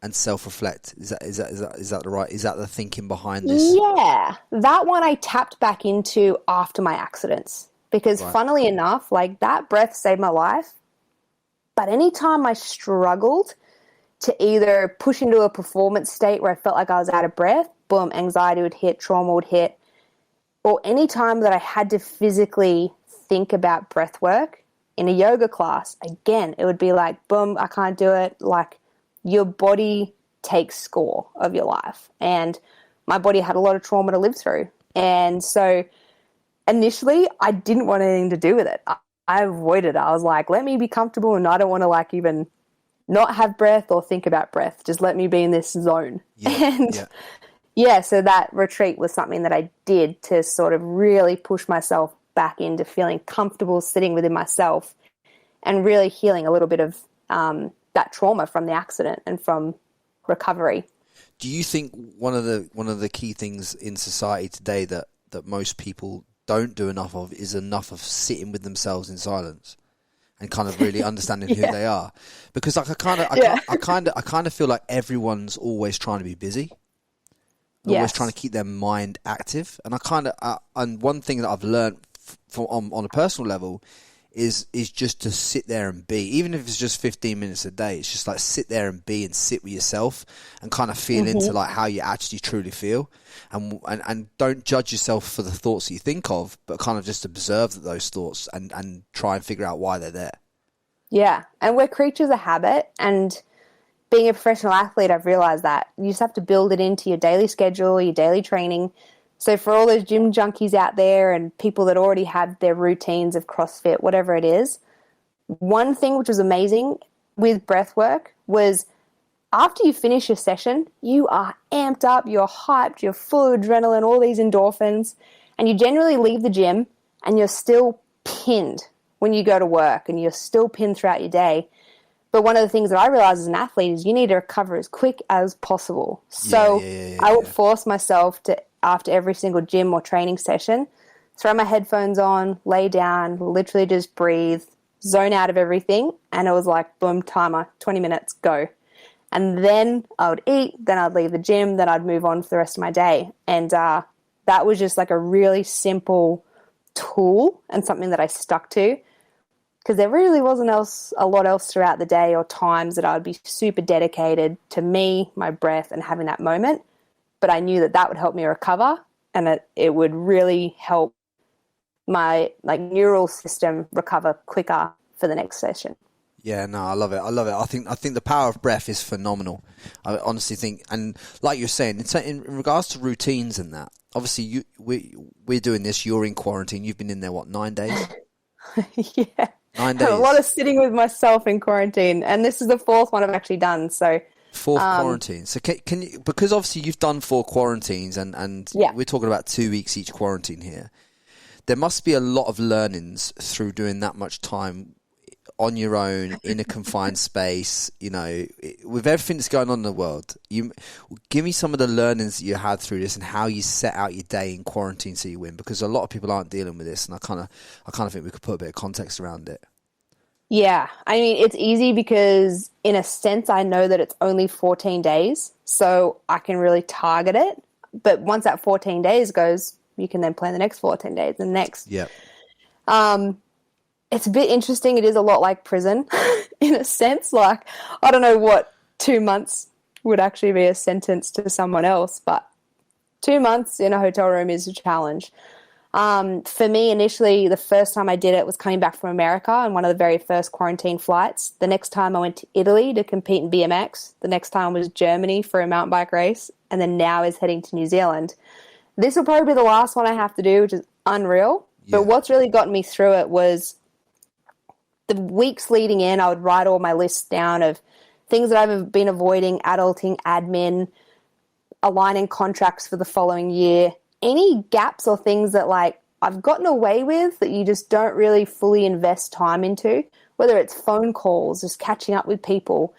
and self-reflect. Is that right? Is that the thinking behind this? Yeah. That one I tapped back into after my accidents because funnily enough, like that breath saved my life. But anytime I struggled to either push into a performance state where I felt like I was out of breath, boom, anxiety would hit, trauma would hit. Or any time that I had to physically think about breath work in a yoga class, again, it would be like, boom, I can't do it. Like your body takes score of your life. And my body had a lot of trauma to live through. And so initially I didn't want anything to do with it. I avoided it. I was like, let me be comfortable and I don't want to like even not have breath or think about breath. Just let me be in this zone. So that retreat was something that I did to sort of really push myself back into feeling comfortable sitting within myself and really healing a little bit of that trauma from the accident and from recovery. Do you think one of the key things in society today that most people don't do enough of is enough of sitting with themselves in silence? and kind of really understanding who they are. Because like I kind of feel like everyone's always trying to be busy. Always trying to keep their mind active. And and one thing that I've learned on a personal level is just to sit there and be, even if it's just 15 minutes a day. It's just like sit there and be and sit with yourself and kind of feel into like how you actually truly feel, and don't judge yourself for the thoughts that you think of, but kind of just observe those thoughts and try and figure out why they're there. Yeah, and we're creatures of habit, and being a professional athlete, I've realized that you just have to build it into your daily schedule, your daily training. So for all those gym junkies out there and people that already have their routines of CrossFit, whatever it is, one thing which was amazing with breath work was after you finish your session, you are amped up, you're hyped, you're full of adrenaline, all these endorphins, and you generally leave the gym and you're still pinned when you go to work and you're still pinned throughout your day. But one of the things that I realized as an athlete is you need to recover as quick as possible. So I would force myself to, after every single gym or training session, throw my headphones on, lay down, literally just breathe, zone out of everything. And it was like, boom, timer, 20 minutes, go. And then I would eat, then I'd leave the gym, then I'd move on for the rest of my day. And that was just like a really simple tool and something that I stuck to, because there really wasn't a lot else throughout the day or times that I would be super dedicated to me, my breath, and having that moment. But I knew that would help me recover, and it would really help my neural system recover quicker for the next session. Yeah, no, I love it. I think the power of breath is phenomenal. I honestly think, and like you're saying, in regards to routines and that, obviously we're doing this. You're in quarantine. You've been in there 9 days? Yeah. 9 days. A lot of sitting with myself in quarantine, and this is the 4th one I've actually done. So. 4th quarantine. So can you, because obviously you've done 4 quarantines and we're talking about 2 weeks each quarantine here. There must be a lot of learnings through doing that much time on your own in a confined space, with everything that's going on in the world. You give me some of the learnings that you had through this and how you set out your day in quarantine so you win, because a lot of people aren't dealing with this, and I kind of think we could put a bit of context around it. Yeah, I mean, it's easy because in a sense, I know that it's only 14 days, so I can really target it. But once that 14 days goes, you can then plan the next 14 days and next. Yeah. It's a bit interesting. It is a lot like prison in a sense. Like, I don't know what 2 months would actually be a sentence to someone else, but 2 months in a hotel room is a challenge. For me, initially, the first time I did it was coming back from America on one of the very first quarantine flights. The next time I went to Italy to compete in BMX. The next time was Germany for a mountain bike race. And then now is heading to New Zealand. This will probably be the last one I have to do, which is unreal. Yeah. But what's really gotten me through it was the weeks leading in, I would write all my lists down of things that I've been avoiding, adulting, admin, aligning contracts for the following year. Any gaps or things that I've gotten away with that you just don't really fully invest time into, whether it's phone calls, just catching up with people,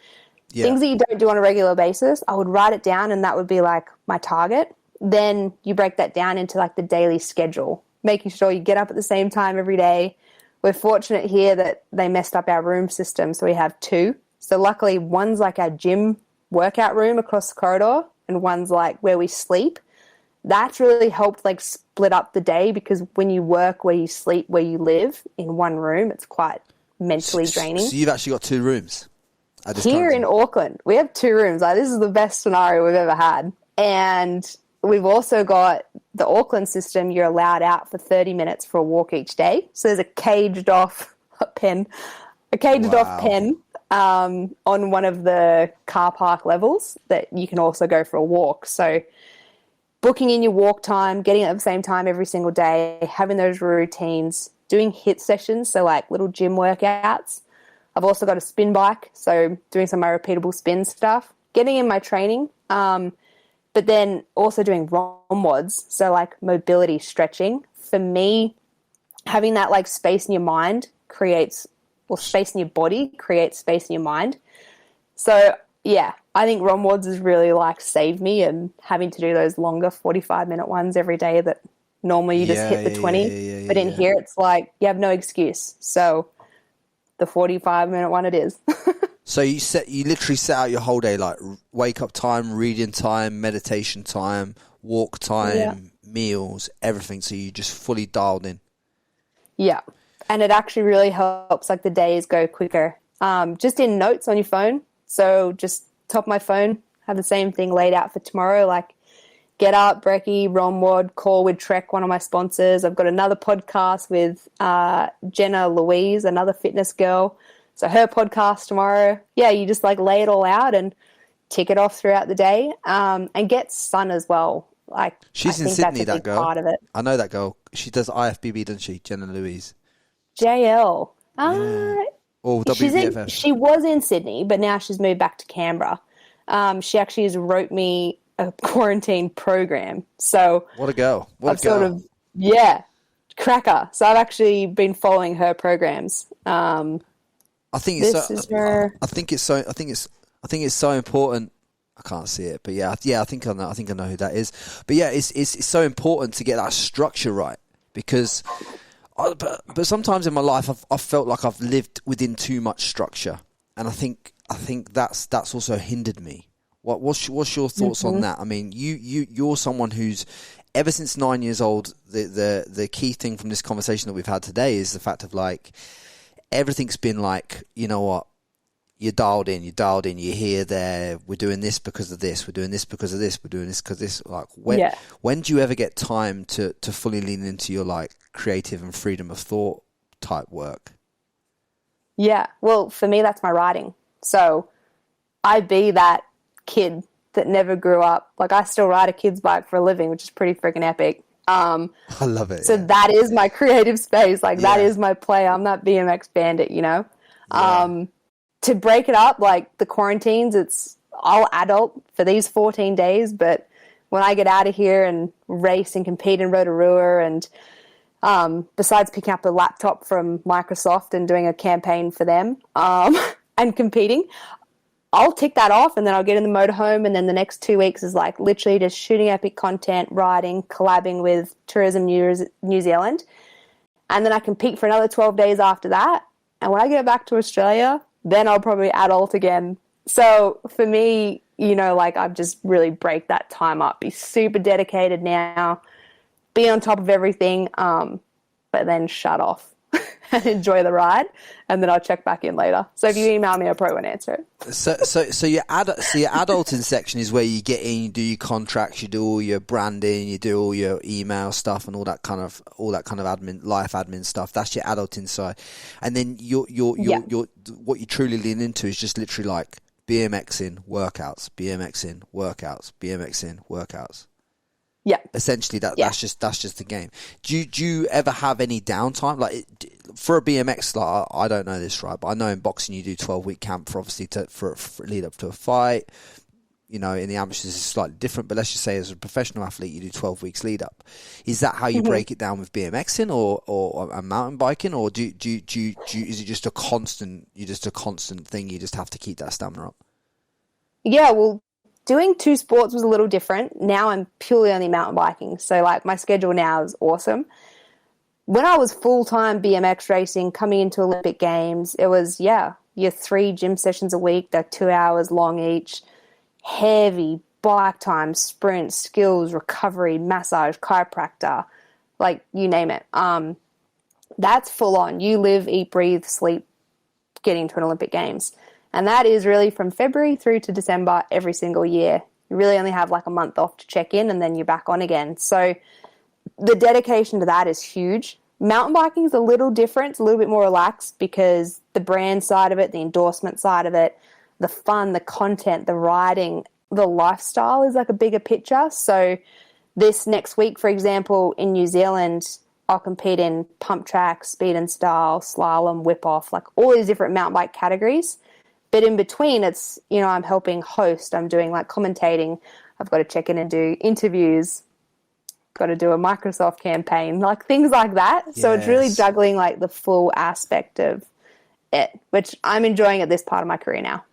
things that you don't do on a regular basis, I would write it down and that would be my target. Then you break that down into the daily schedule, making sure you get up at the same time every day. We're fortunate here that they messed up our room system, so we have 2. So luckily one's our gym workout room across the corridor and one's where we sleep. That's really helped split up the day, because when you work, where you sleep, where you live in one room, it's quite mentally draining. So you've actually got 2 rooms at this here in Auckland. We have 2 rooms. This is the best scenario we've ever had. And we've also got the Auckland system. You're allowed out for 30 minutes for a walk each day. So there's a caged off pen on one of the car park levels that you can also go for a walk. So booking in your walk time, getting it at the same time every single day, having those routines, doing HIIT sessions, so little gym workouts. I've also got a spin bike, so doing some of my repeatable spin stuff, getting in my training, but then also doing ROMWODs, so mobility stretching. For me, having that space in your mind space in your body creates space in your mind. So yeah, I think ROMWODs has really saved me, and having to do those longer 45-minute ones every day that normally you just hit the 20. But in here it's you have no excuse. So the 45-minute one it is. So you literally set out your whole day, like wake up time, reading time, meditation time, walk time, meals, everything. So you just fully dialed in. Yeah. And it actually really helps like the days go quicker. Just in notes on your phone. So just top of my phone, have the same thing laid out for tomorrow. Like get up, brekkie, Romward, call with Trek, one of my sponsors. I've got another podcast with Jenna Louise, another fitness girl. So her podcast tomorrow. Yeah, you just like lay it all out and tick it off throughout the day, and get sun as well. Like she's in Sydney, that girl. Part of it. I know that girl. She does IFBB, doesn't she? Jenna Louise. JL. Or WBFF. She was in Sydney, but now she's moved back to Canberra. She actually just wrote me a quarantine program. So what a girl. What I've a girl. sort of, cracker. So I've actually been following her programs. I think it's so important. I can't see it, but I think I know. I think I know who that is. But yeah, it's so important to get that structure right, because but sometimes in my life I've felt like I've lived within too much structure, and I think that's also hindered me. What's your thoughts on that? I mean, you're someone who's ever since 9 years old. The key thing from this conversation that we've had today is the fact of like, everything's been like, you know what, you're dialed in, you're here, there, we're doing this because of this, we're doing this because of this, we're doing this because of this. Like, when do you ever get time to fully lean into your like creative and freedom of thought type work? Yeah, well, for me, that's my riding. So I be that kid that never grew up. Like, I still ride a kid's bike for a living, which is pretty freaking epic. I love it. So that is my creative space. Like that is my play. I'm that BMX bandit, you know? To break it up, like the quarantines, I'll adult for these 14 days, but when I get out of here and race and compete in Rotorua and besides picking up a laptop from Microsoft and doing a campaign for them and competing, I'll tick that off and then I'll get in the motorhome, and then the next 2 weeks is like literally just shooting epic content, riding, collabing with Tourism New Zealand. And then I compete for another 12 days after that. And when I get back to Australia, then I'll probably adult again. So for me, you know, like I've just really break that time up, be super dedicated now, be on top of everything, but then shut off and enjoy the ride, and then I'll check back in later. So if you email me, I probably won't answer it. So your adulting section is where you get in, you do your contracts, you do all your branding, you do all your email stuff, and all that kind of admin, life admin stuff. That's your adulting side, and then your what you truly lean into is just literally like BMX in workouts, BMX in workouts, BMX in workouts. Yeah. Essentially, that's just the game. Do you ever have any downtime? Like for a BMX, like I don't know this, right? But I know in boxing you do 12-week camp for obviously for lead up to a fight. You know, in the amateurs it's slightly different. But let's just say as a professional athlete, you do 12 weeks lead up. Is that how you break it down with BMXing or mountain biking, or do is it just a constant? You're just a constant thing. You just have to keep that stamina up. Yeah, well, doing two sports was a little different. Now I'm purely only mountain biking. So like my schedule now is awesome. When I was full-time BMX racing, coming into Olympic Games, it was, your 3 gym sessions a week. They're 2 hours long each. Heavy bike time, sprint, skills, recovery, massage, chiropractor, like you name it. That's full on. You live, eat, breathe, sleep, getting to an Olympic Games. And that is really from February through to December every single year. You really only have like a month off to check in and then you're back on again. So the dedication to that is huge. Mountain biking is a little different. It's a little bit more relaxed because the brand side of it, the endorsement side of it, the fun, the content, the riding, the lifestyle is like a bigger picture. So this next week, for example, in New Zealand, I'll compete in pump track, speed and style, slalom, whip off, like all these different mountain bike categories. But in between, it's, you know, I'm helping host. I'm doing like commentating. I've got to check in and do interviews. Got to do a Microsoft campaign, like things like that. Yes. So it's really juggling like the full aspect of it, which I'm enjoying at this part of my career now.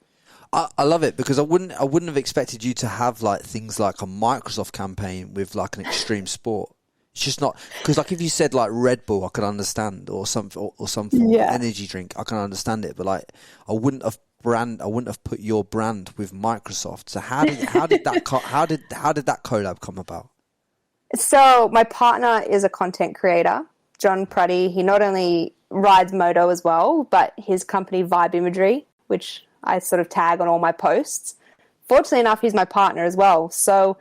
I love it because I wouldn't have expected you to have like things like a Microsoft campaign with like an extreme sport. It's just not, because like if you said like Red Bull, I could understand, or some form of energy drink, I can understand it. But like, I wouldn't have put your brand with Microsoft. So how did that collab come about? So my partner is a content creator, John Pruddy. He not only rides moto as well, but his company Vibe Imagery, which I sort of tag on all my posts. Fortunately enough, he's my partner as well. So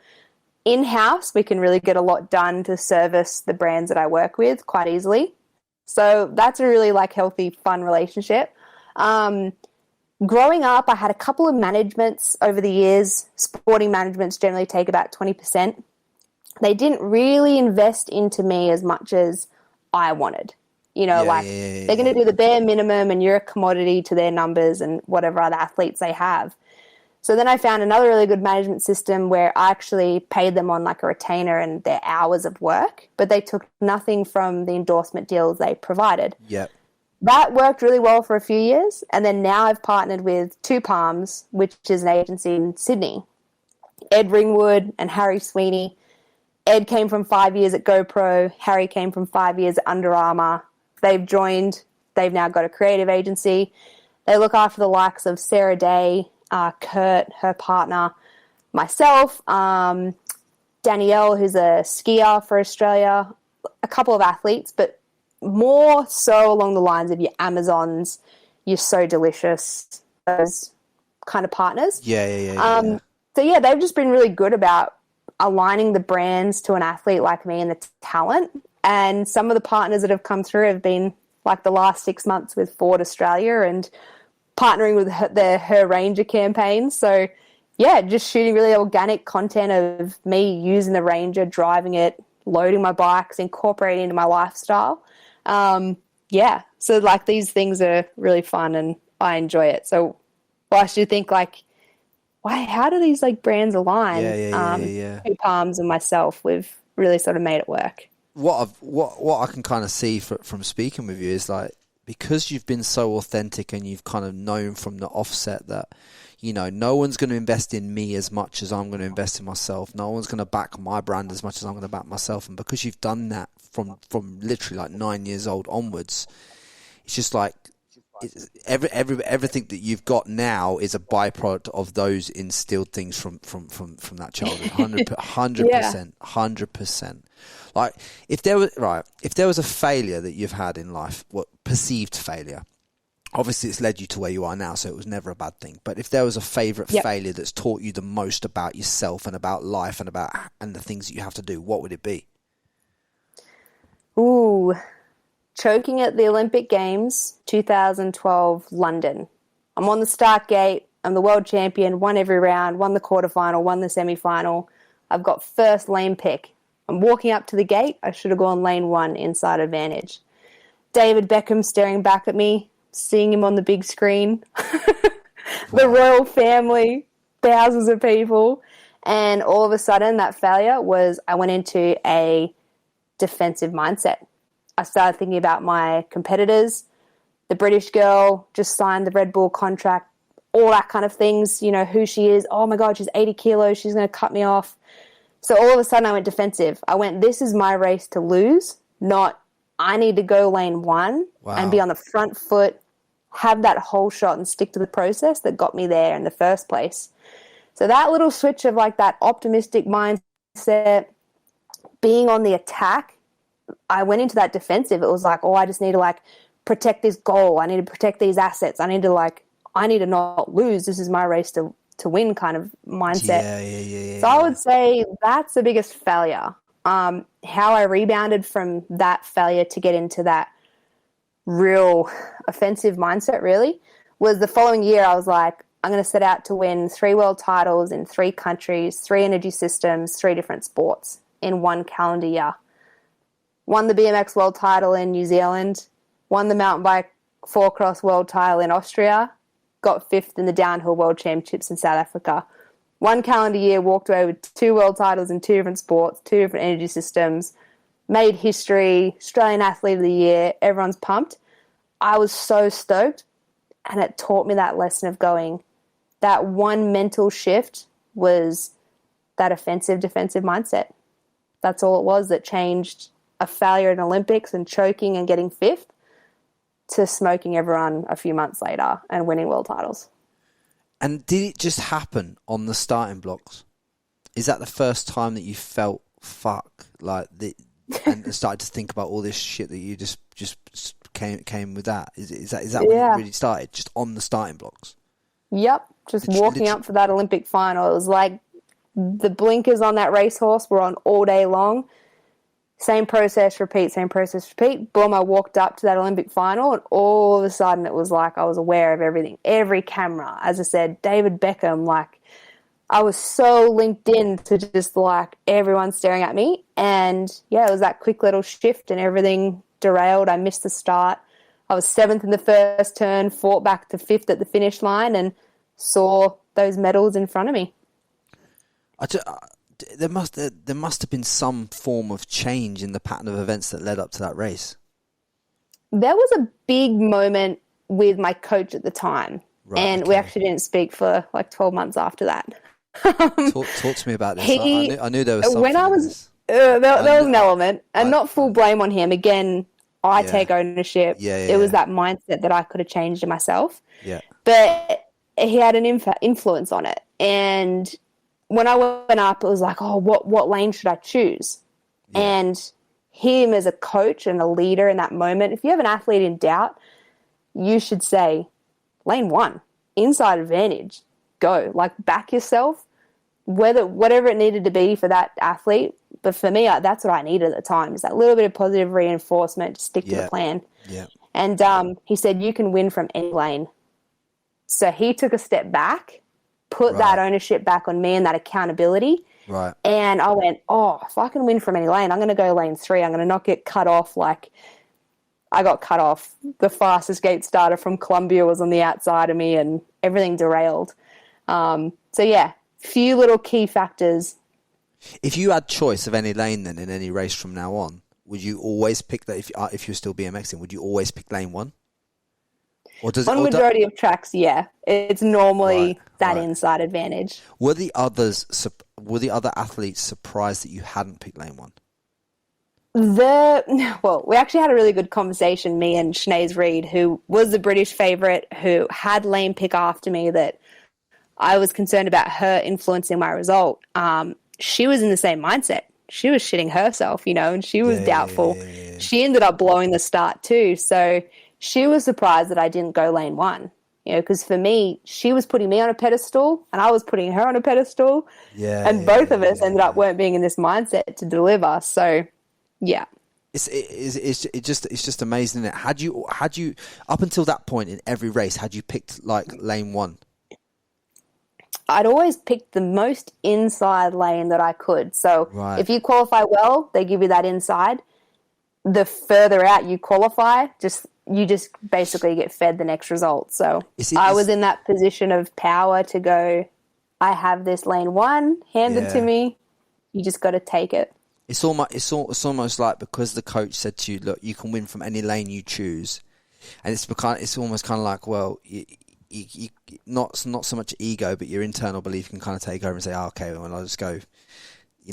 in-house, we can really get a lot done to service the brands that I work with quite easily. So that's a really like healthy, fun relationship. Growing up, I had a couple of managements over the years. Sporting managements generally take about 20%. They didn't really invest into me as much as I wanted. You know, they're going to do the bare minimum and you're a commodity to their numbers and whatever other athletes they have. So then I found another really good management system where I actually paid them on like a retainer and their hours of work, but they took nothing from the endorsement deals they provided. Yep. That worked really well for a few years. And then now I've partnered with Two Palms, which is an agency in Sydney. Ed Ringwood and Harry Sweeney. Ed came from 5 years at GoPro. Harry came from 5 years at Under Armour. They've joined. They've now got a creative agency. They look after the likes of Sarah Day, Kurt, her partner, myself, Danielle, who's a skier for Australia, a couple of athletes, but more so along the lines of your Amazons, your So Delicious, those kind of partners. Yeah. So yeah, they've just been really good about aligning the brands to an athlete like me and the talent. And some of the partners that have come through have been like the last 6 months with Ford Australia and partnering with her Ranger campaign. So yeah, just shooting really organic content of me using the Ranger, driving it, loading my bikes, incorporating into my lifestyle. So like these things are really fun and I enjoy it. So whilst you think like, how do these like brands align? Two Palms and myself, we've really sort of made it work. What I can kind of see from speaking with you is like, because you've been so authentic and you've kind of known from the offset that, you know, no one's going to invest in me as much as I'm going to invest in myself. No one's going to back my brand as much as I'm going to back myself. And because you've done that from literally like 9 years old onwards, it's just like everything that you've got now is a byproduct of those instilled things from that childhood. 100%. Like if there was a failure that you've had in life, what perceived failure, obviously it's led you to where you are now, so it was never a bad thing. But if there was a favorite failure that's taught you the most about yourself and about life and the things that you have to do, what would it be? Ooh, choking at the Olympic Games 2012 London. I'm on the start gate. I'm the world champion, won every round, won the quarterfinal, won the semi-final. I've got first lane pick. I'm walking up to the gate. I should have gone lane 1 inside advantage. David Beckham staring back at me, seeing him on the big screen. The royal family, thousands of people. And all of a sudden that failure was I went into a defensive mindset. I started thinking about my competitors. The British girl just signed the Red Bull contract, all that kind of things, you know, who she is. Oh my God, she's 80 kilos. She's going to cut me off. So all of a sudden I went defensive. I went, this is my race to lose, not I need to go lane 1 and be on the front foot, have that whole shot and stick to the process that got me there in the first place. So that little switch of like that optimistic mindset, being on the attack, I went into that defensive. It was like, I just need to like protect this goal. I need to protect these assets. I need to not lose. This is my race to win kind of mindset. So I would say that's the biggest failure. How I rebounded from that failure to get into that real offensive mindset really was the following year. I was like, I'm going to set out to win 3 world titles in 3 countries, 3 energy systems, 3 different sports in 1 calendar year. Won the BMX World title in New Zealand, won the mountain bike 4-cross world title in Austria, got 5th in the downhill world championships in South Africa. 1 calendar year, walked away with 2 world titles in 2 different sports, 2 different energy systems, made history, Australian Athlete of the Year, everyone's pumped. I was so stoked, and it taught me that lesson of going, that one mental shift was that offensive, defensive mindset. That's all it was that changed a failure in Olympics and choking and getting fifth to smoking everyone a few months later and winning world titles. And did it just happen on the starting blocks? Is that the first time that you felt and started to think about all this shit that you just came with that? Is that when it really started? Just on the starting blocks? Yep. Just walking up for that Olympic final. It was like the blinkers on that racehorse were on all day long. Same process, repeat, same process, repeat. Boom, I walked up to that Olympic final, and all of a sudden it was like I was aware of everything. Every camera, as I said, David Beckham, like I was so linked in to just like everyone staring at me. And yeah, it was that quick little shift and everything derailed. I missed the start. I was 7th in the first turn, fought back to 5th at the finish line and saw those medals in front of me. There must have been some form of change in the pattern of events that led up to that race. There was a big moment with my coach at the time, we actually didn't speak for like 12 months after that. Talk to me about this. I knew there was something. When I was, there was an element, and not full blame on him. Again, I take ownership. It was that mindset that I could have changed in myself. Yeah, but he had an influence on it, and when I went up, it was like, oh, what lane should I choose? Yeah. And him as a coach and a leader in that moment, if you have an athlete in doubt, you should say, lane 1, inside advantage, go. Like, back yourself, whatever it needed to be for that athlete. But for me, that's what I needed at the time, is that little bit of positive reinforcement to stick to the plan. Yeah. And he said, you can win from any lane. So he took a step back, put that ownership back on me and that accountability. Right. And I went, oh, if I can win from any lane, I'm going to go lane 3. I'm going to not get cut off like I got cut off. The fastest gate starter from Colombia was on the outside of me and everything derailed. So, yeah, few little key factors. If you had choice of any lane then in any race from now on, would you always pick that if you're still BMXing, would you always pick lane 1? Or does on majority of tracks, yeah, it's normally inside advantage. Were the other athletes surprised that you hadn't picked lane 1? Well, we actually had a really good conversation, me and Sinead Reid, who was the British favourite, who had lane pick after me, that I was concerned about her influencing my result. She was in the same mindset. She was shitting herself, and she was doubtful. Yeah. She ended up blowing the start too, so she was surprised that I didn't go lane 1, because for me, she was putting me on a pedestal and I was putting her on a pedestal. Yeah. And both of us ended up weren't being in this mindset to deliver. So, yeah. It's just amazing, isn't it? Had you up until that point in every race, had you picked like lane 1? I'd always picked the most inside lane that I could. So if you qualify well, they give you that inside. The further out you qualify, you just basically get fed the next result. So I was in that position of power to go, I have this lane 1 handed to me. You just got to take it. It's almost like, because the coach said to you, look, you can win from any lane you choose. And it's almost kind of like, well, you not so much ego, but your internal belief can kind of take over and say, oh, okay, well, I'll just go.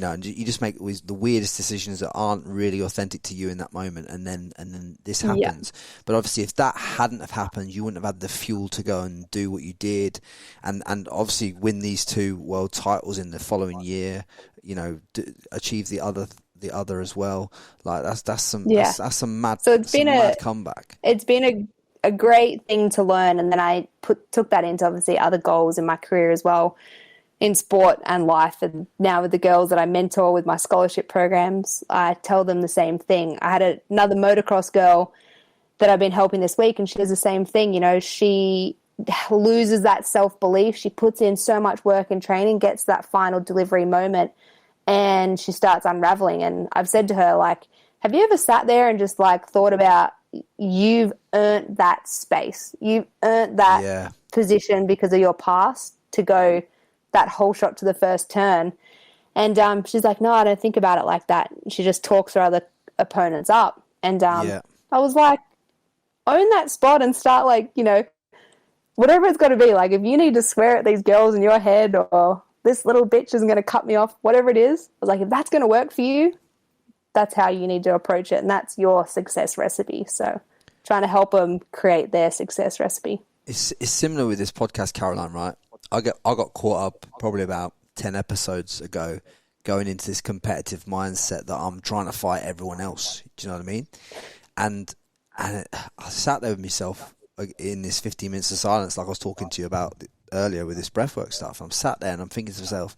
And you just make the weirdest decisions that aren't really authentic to you in that moment, and then this happens. Yeah. But obviously, if that hadn't have happened, you wouldn't have had the fuel to go and do what you did, and obviously win these 2 world titles in the following year. Achieve the other as well. Like that's some mad. So it's been mad comeback. It's been a great thing to learn, and then I took that into obviously other goals in my career as well, in sport and life. And now with the girls that I mentor with my scholarship programs, I tell them the same thing. I had another motocross girl that I've been helping this week, and she does the same thing. She loses that self-belief. She puts in so much work and training, gets that final delivery moment, and she starts unraveling. And I've said to her, like, have you ever sat there and just like thought about, you've earned that space. You've earned that position because of your past to go that whole shot to the first turn. And she's like, no, I don't think about it like that. She just talks her other opponents up. And I was like, own that spot and start, like, whatever it's got to be. Like, if you need to swear at these girls in your head or this little bitch isn't going to cut me off, whatever it is. I was like, if that's going to work for you, that's how you need to approach it. And that's your success recipe. So trying to help them create their success recipe. It's similar with this podcast, Caroline, right? I got caught up probably about 10 episodes ago going into this competitive mindset that I'm trying to fight everyone else. Do you know what I mean? And I sat there with myself in this 15 minutes of silence, like I was talking to you about earlier with this breathwork stuff. I'm sat there and I'm thinking to myself,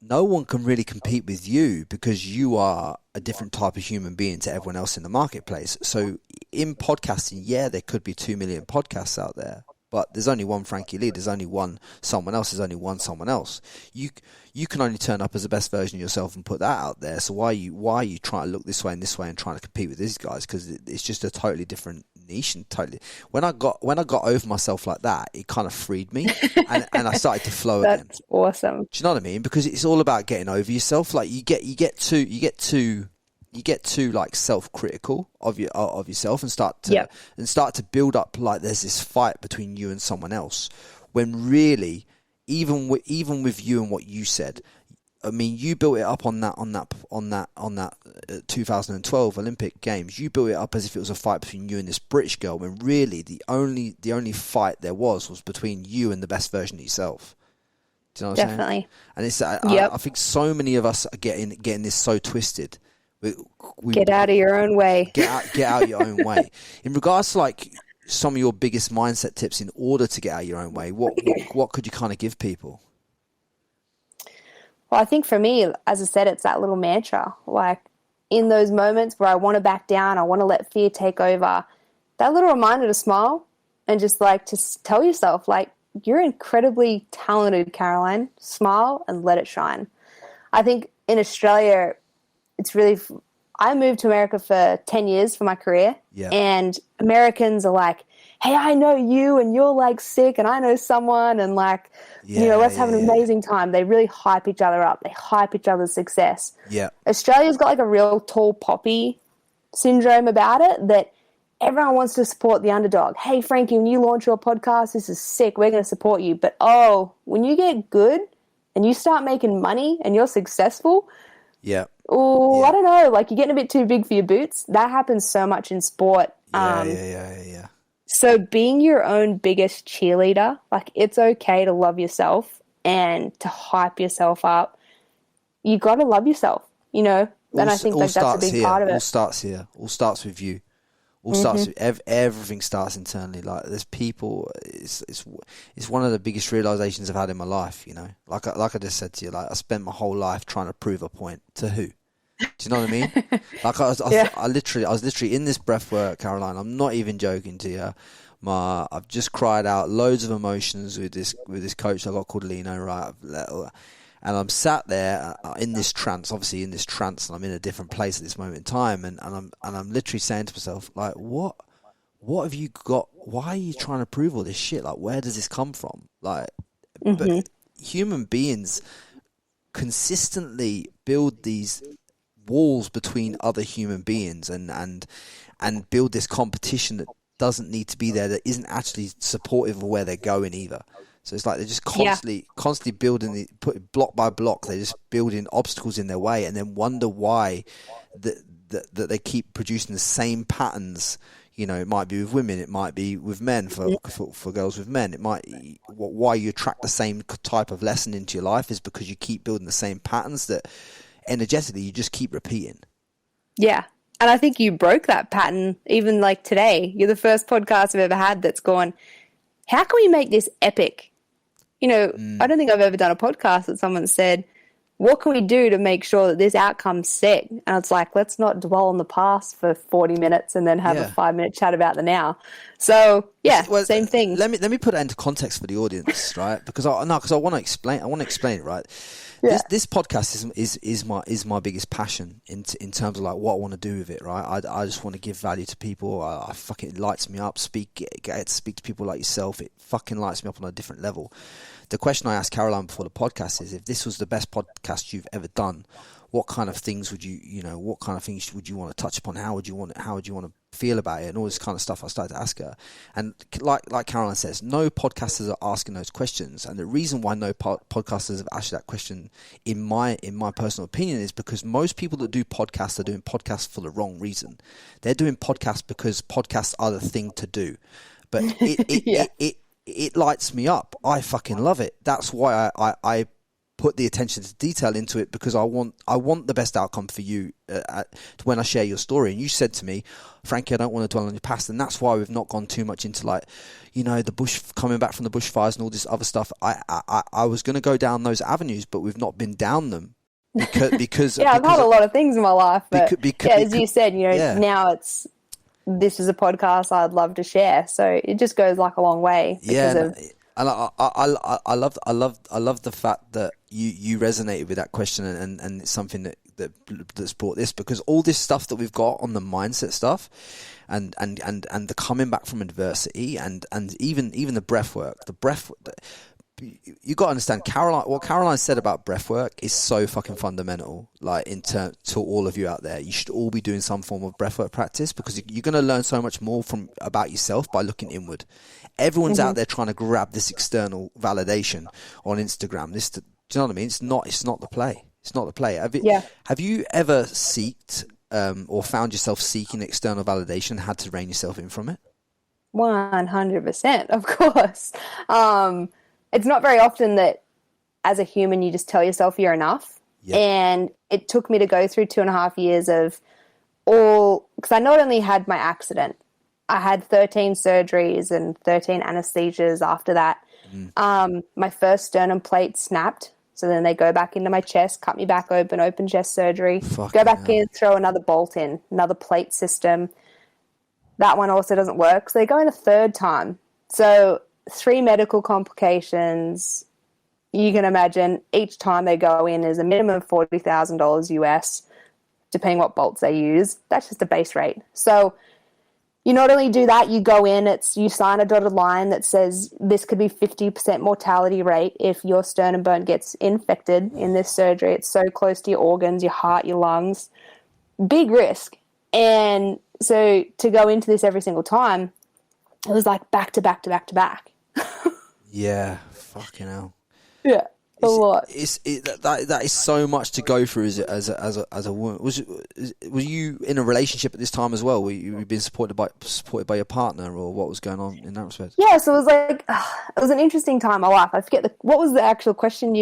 no one can really compete with you because you are a different type of human being to everyone else in the marketplace. So in podcasting, yeah, there could be 2 million podcasts out there, but there's only one Frankie Lee. There's only one someone else. There's only one someone else. You can only turn up as the best version of yourself and put that out there. So why are you trying to look this way and trying to compete with these guys? Because it's just a totally different niche and totally. When I got over myself like that, it kind of freed me, and I started to flow again. That's awesome. Do you know what I mean? Because it's all about getting over yourself. Like you get too like self-critical of yourself and start to build up like there's this fight between you and someone else, when really even with you and what you said, I mean, you built it up on that 2012 Olympic Games. You built it up as if it was a fight between you and this British girl, when really the only fight there was between you and the best version of yourself. Do you know what I'm saying? Definitely. And it's I think so many of us are getting this so twisted. We get out of your own way. Get out your own way. In regards to like some of your biggest mindset tips in order to get out your own way, what could you kind of give people? Well, I think for me, as I said, it's that little mantra. Like in those moments where I want to back down, I want to let fear take over, that little reminder to smile and just like to tell yourself, like, you're incredibly talented, Caroline. Smile and let it shine. I think in Australia, it's really, I moved to America for 10 years for my career. Yeah. And Americans are like, hey, I know you and you're like sick and I know someone and like, let's have an amazing time. They really hype each other up. They hype each other's success. Yeah. Australia's got like a real tall poppy syndrome about it, that everyone wants to support the underdog. Hey, Frankie, when you launch your podcast, this is sick. We're going to support you. But, when you get good and you start making money and you're successful, yeah. Oh, I don't know. Like, you're getting a bit too big for your boots. That happens so much in sport. Yeah. So being your own biggest cheerleader, like, it's okay to love yourself and to hype yourself up. You got to love yourself, And I think like that's a big part of it. All starts here. All starts with you. All starts with everything starts internally. Like, there's people. It's one of the biggest realizations I've had in my life. Like I just said to you, like, I spent my whole life trying to prove a point to who. Do you know what I mean? Like I was literally in this breath work, Caroline. I'm not even joking to you. I've just cried out loads of emotions with this coach I got called Lino, right? And I'm sat there in this trance, and I'm in a different place at this moment in time, and I'm literally saying to myself, like, what have you got? Why are you trying to prove all this shit? Like, where does this come from? Like, but human beings consistently build these walls between other human beings and build this competition that doesn't need to be there, that isn't actually supportive of where they're going either. So it's like they're just constantly building, put block by block, they're just building obstacles in their way, and then wonder why that they keep producing the same patterns. It might be with women, it might be with men, for girls with men. It might, why you attract the same type of lesson into your life is because you keep building the same patterns that energetically you just keep repeating. Yeah. And I think you broke that pattern. Even like today, you're the first podcast I've ever had that's gone, how can we make this epic? I don't think I've ever done a podcast that someone said, what can we do to make sure that this outcome's sick? And it's like, let's not dwell on the past for 40 minutes and then have a 5-minute chat about the now. So same thing. Let me put that into context for the audience, right? Because I want to explain it, right? Yeah. This podcast is my biggest passion in terms of like what I want to do with it, right? I just want to give value to people. I fucking, it lights me up. Get to speak to people like yourself. It fucking lights me up on a different level. The question I asked Caroline before the podcast is, if this was the best podcast you've ever done, what kind of things would you want to touch upon? How would you want to feel about it and all this kind of stuff. I started to ask her, and like Caroline says, no podcasters are asking those questions, and the reason why no podcasters have asked that question, in my personal opinion, is because most people that do podcasts are doing podcasts for the wrong reason. They're doing podcasts because podcasts are the thing to do, but it lights me up. I fucking love it. That's why I put the attention to detail into it, because I want the best outcome for you when I share your story. And you said to me, Frankie, I don't want to dwell on your past, and that's why we've not gone too much into, like, you know, the bush, coming back from the bushfires and all this other stuff. I was going to go down those avenues, but we've not been down them because I've had a lot of things in my life, but as you said, you know, yeah. now this is a podcast I'd love to share, so it just goes like a long way. And I love the fact that you resonated with that question, and it's something that's brought this, because all this stuff that we've got on the mindset stuff, and the coming back from adversity, and even the breath work, you got to understand, what Caroline said about breath work is so fucking fundamental. Like, to all of you out there, you should all be doing some form of breath work practice, because you're going to learn so much more about yourself by looking inward. Everyone's out there trying to grab this external validation on Instagram. Do you know what I mean? It's not the play. It's not the play. Have you ever seeked or found yourself seeking external validation and had to rein yourself in from it? 100%, of course. It's not very often that as a human you just tell yourself you're enough. Yep. And it took me to go through 2.5 years of because I not only had my accident, I had 13 surgeries and 13 anesthesias after that. My first sternum plate snapped. So then they go back into my chest, cut me back open chest surgery, go back in, throw another bolt in, another plate system. That one also doesn't work. So they go in a third time. So 3 medical complications. You can imagine each time they go in is a minimum of $40,000 US, depending what bolts they use. That's just a base rate. So you not only do that, you go in, you sign a dotted line that says this could be 50% mortality rate if your sternum bone gets infected in this surgery. It's so close to your organs, your heart, your lungs. Big risk. And so to go into this every single time, it was like back to back to back to back. Yeah, fucking hell. Yeah, a lot. That is so much to go through as a woman. Were you in a relationship at this time as well? Were you being supported by your partner, or what was going on in that respect? Yeah, so it was like it was an interesting time in my life. I forget what was the actual question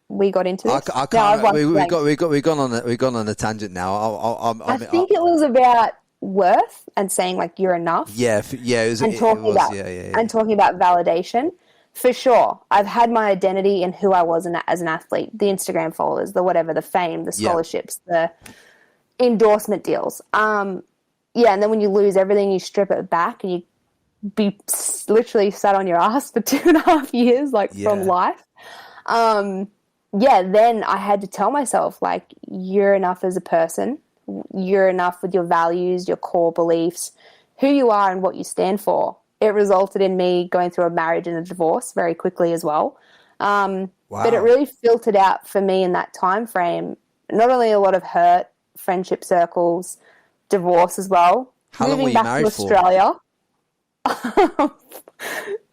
we got into this. I can't. We've gone on a tangent now. I think it was about worth and saying like you're enough. Yeah. And talking about validation. For sure. I've had my identity in who I was as an athlete, the Instagram followers, the whatever, the fame, the scholarships, the endorsement deals. And then when you lose everything, you strip it back and you be literally sat on your ass for 2.5 years, from life. Then I had to tell myself, like, you're enough as a person. You're enough with your values, your core beliefs, who you are and what you stand for. It resulted in me going through a marriage and a divorce very quickly as well. Wow. But it really filtered out for me in that time frame, not only a lot of hurt, friendship circles, divorce as well. How long were you married for? Australia.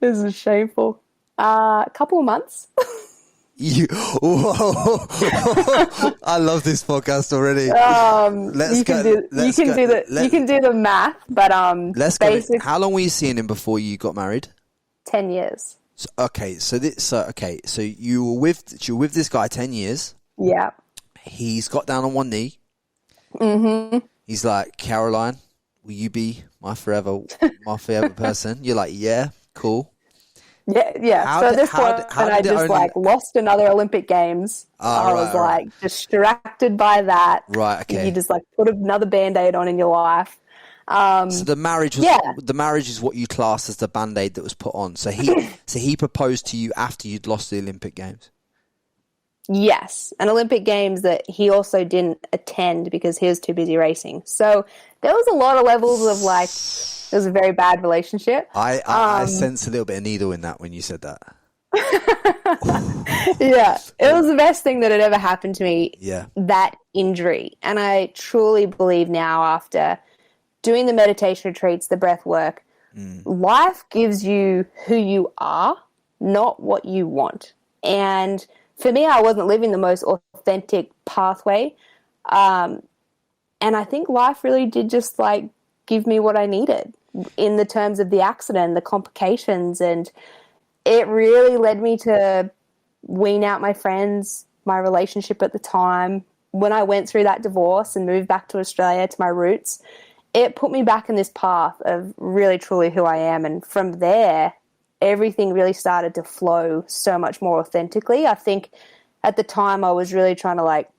This is shameful. A couple of months. I love this podcast already. You can do the math, but how long were you seeing him before you got married? 10 years. So you were with this guy 10 years. Yeah. He's got down on one knee. Mm-hmm. He's like, Caroline, will you be my forever person? You're like, yeah, cool. Yeah. So at this point, I just lost another Olympic Games. I was distracted by that. Right. Okay. You just put another Band-Aid on in your life. So the marriage is what you class as the Band-Aid that was put on. So he proposed to you after you'd lost the Olympic Games. Yes, an Olympic Games that he also didn't attend because he was too busy racing. So there was a lot of levels of it was a very bad relationship. I sense a little bit of needle in that when you said that. Yeah, it was the best thing that had ever happened to me. Yeah, that injury, and I truly believe now, after doing the meditation retreats, the breath work, life gives you who you are, not what you want. And for me, I wasn't living the most authentic pathway. And I think life really did just like give me what I needed in the terms of the accident, the complications. And it really led me to wean out my friends, my relationship at the time. When I went through that divorce and moved back to Australia to my roots, it put me back in this path of really truly who I am. And from there, everything really started to flow so much more authentically. I think at the time I was really trying to like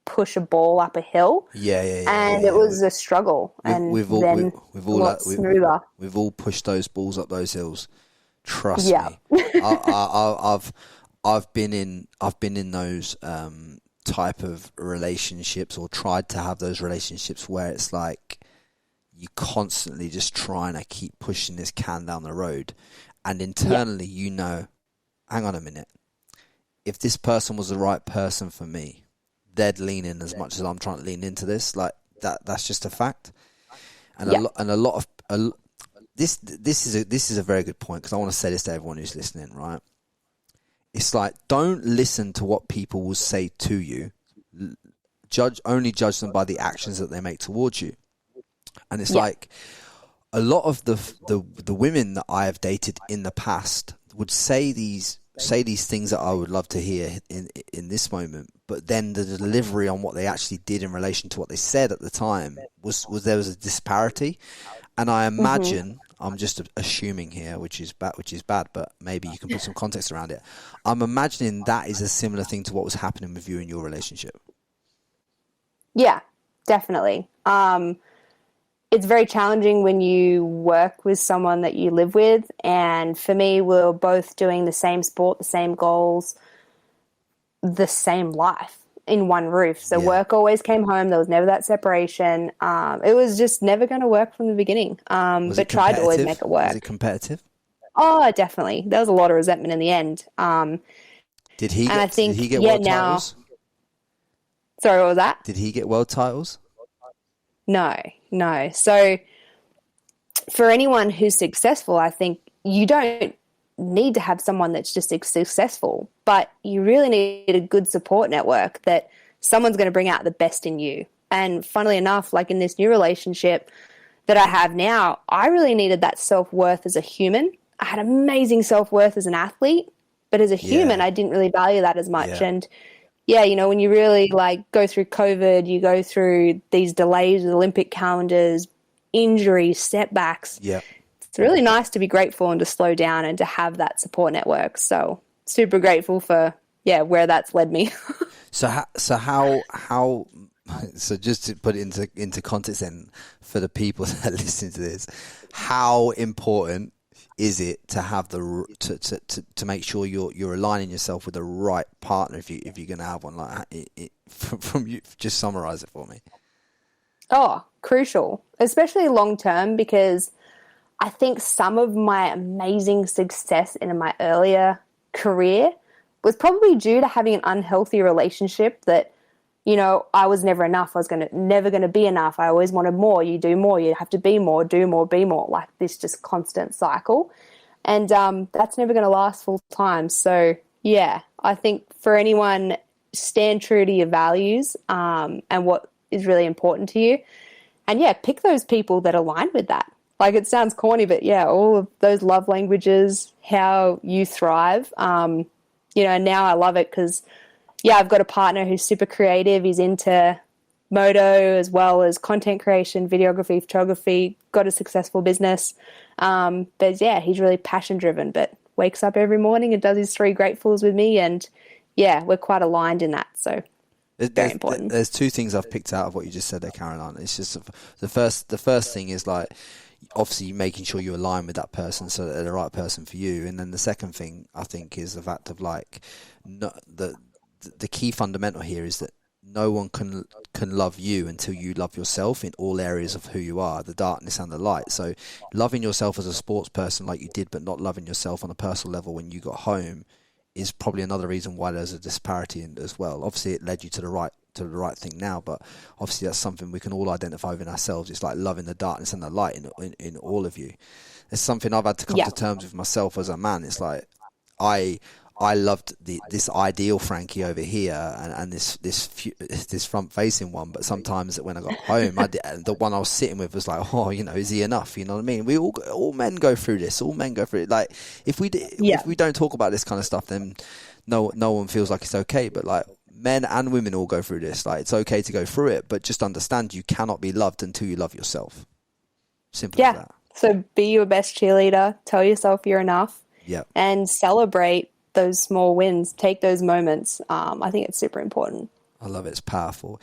push a ball up a hill. And it was a struggle. We've all pushed those balls up those hills. Trust me. I've been in those type of relationships, or tried to have those relationships where it's like you constantly just trying to keep pushing this can down the road, and internally you know, hang on a minute, if this person was the right person for me, they'd lean in as much as I'm trying to lean into this. Like that's just a fact. And this is a very good point, because I want to say this to everyone who's listening, right? It's like, don't listen to what people will say to you. Only judge them by the actions that they make towards you. And it's like a lot of the women that I have dated in the past would say these things that I would love to hear in this moment, but then the delivery on what they actually did in relation to what they said at the time was there was a disparity. And I imagine, I'm just assuming here, which is bad, but maybe you can put some context around it. I'm imagining that is a similar thing to what was happening with you in your relationship. Yeah, definitely. It's very challenging when you work with someone that you live with. And for me, we were both doing the same sport, the same goals, the same life in one roof. So work always came home. There was never that separation. It was just never going to work from the beginning. But tried to always make it work. Was it competitive? Oh, definitely. There was a lot of resentment in the end. Did he get world titles? Sorry, what was that? Did he get world titles? No. So for anyone who's successful, I think you don't need to have someone that's just successful, but you really need a good support network that someone's going to bring out the best in you. And funnily enough, like in this new relationship that I have now, I really needed that self-worth as a human. I had amazing self-worth as an athlete, but as a human, I didn't really value that as much. And when you really like go through COVID, you go through these delays with Olympic calendars, injuries, setbacks. Yeah. It's really nice to be grateful and to slow down and to have that support network. So super grateful for, where that's led me. So just to put it into context then for the people that are listening to this, how important is it to have to make sure you're aligning yourself with the right partner if you're going to have one? Like from you, just summarize it for me. Oh, crucial, especially long term, because I think some of my amazing success in my earlier career was probably due to having an unhealthy relationship that, I was never enough. I was never going to be enough. I always wanted more. You do more. You have to be more, do more, be more, like this just constant cycle. And that's never going to last full time. So, I think for anyone, stand true to your values and what is really important to you. And, pick those people that align with that. Like it sounds corny, but, all of those love languages, how you thrive. Now I love it because I've got a partner who's super creative. He's into moto as well as content creation, videography, photography, got a successful business. But he's really passion driven, but wakes up every morning and does his 3 gratefuls with me. And we're quite aligned in that. So very important. There's 2 things I've picked out of what you just said there, Caroline. It's just the first thing is like, obviously making sure you align with that person so that they're the right person for you. And then the second thing I think is the fact of like, the key fundamental here is that no one can love you until you love yourself in all areas of who you are, the darkness and the light. So loving yourself as a sports person like you did, but not loving yourself on a personal level when you got home is probably another reason why there's a disparity in as well. Obviously it led you to to the right thing now, but obviously that's something we can all identify within ourselves. It's like loving the darkness and the light in all of you. It's something I've had to come to terms with myself as a man. It's like I loved this ideal Frankie over here and this front facing one, but sometimes when I got home, the one I was sitting with was like, oh, you know, is he enough? You know what I mean? We all men go through this. All men go through it. Like if we don't talk about this kind of stuff, then no one feels like it's okay. But like men and women all go through this. Like it's okay to go through it, but just understand you cannot be loved until you love yourself. Simple as that. So be your best cheerleader. Tell yourself you're enough. Yeah. And celebrate those small wins. Take those moments. I think it's super important. I love it. It's powerful.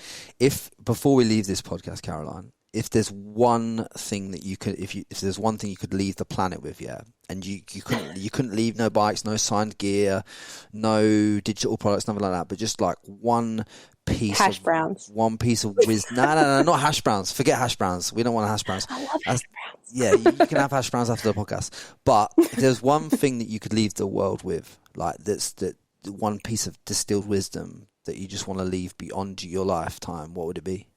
Before we leave this podcast, Caroline, if there's one thing that you could, if there's one thing you could leave the planet with, and you couldn't leave no bikes, no signed gear, no digital products, nothing like that, but just like one piece hash browns. One piece of wisdom. No, not hash browns. Forget hash browns. We don't want hash browns. I love hash browns. Yeah, you can have hash browns after the podcast. But if there's one thing that you could leave the world with, like that's the one piece of distilled wisdom that you just want to leave beyond your lifetime, what would it be?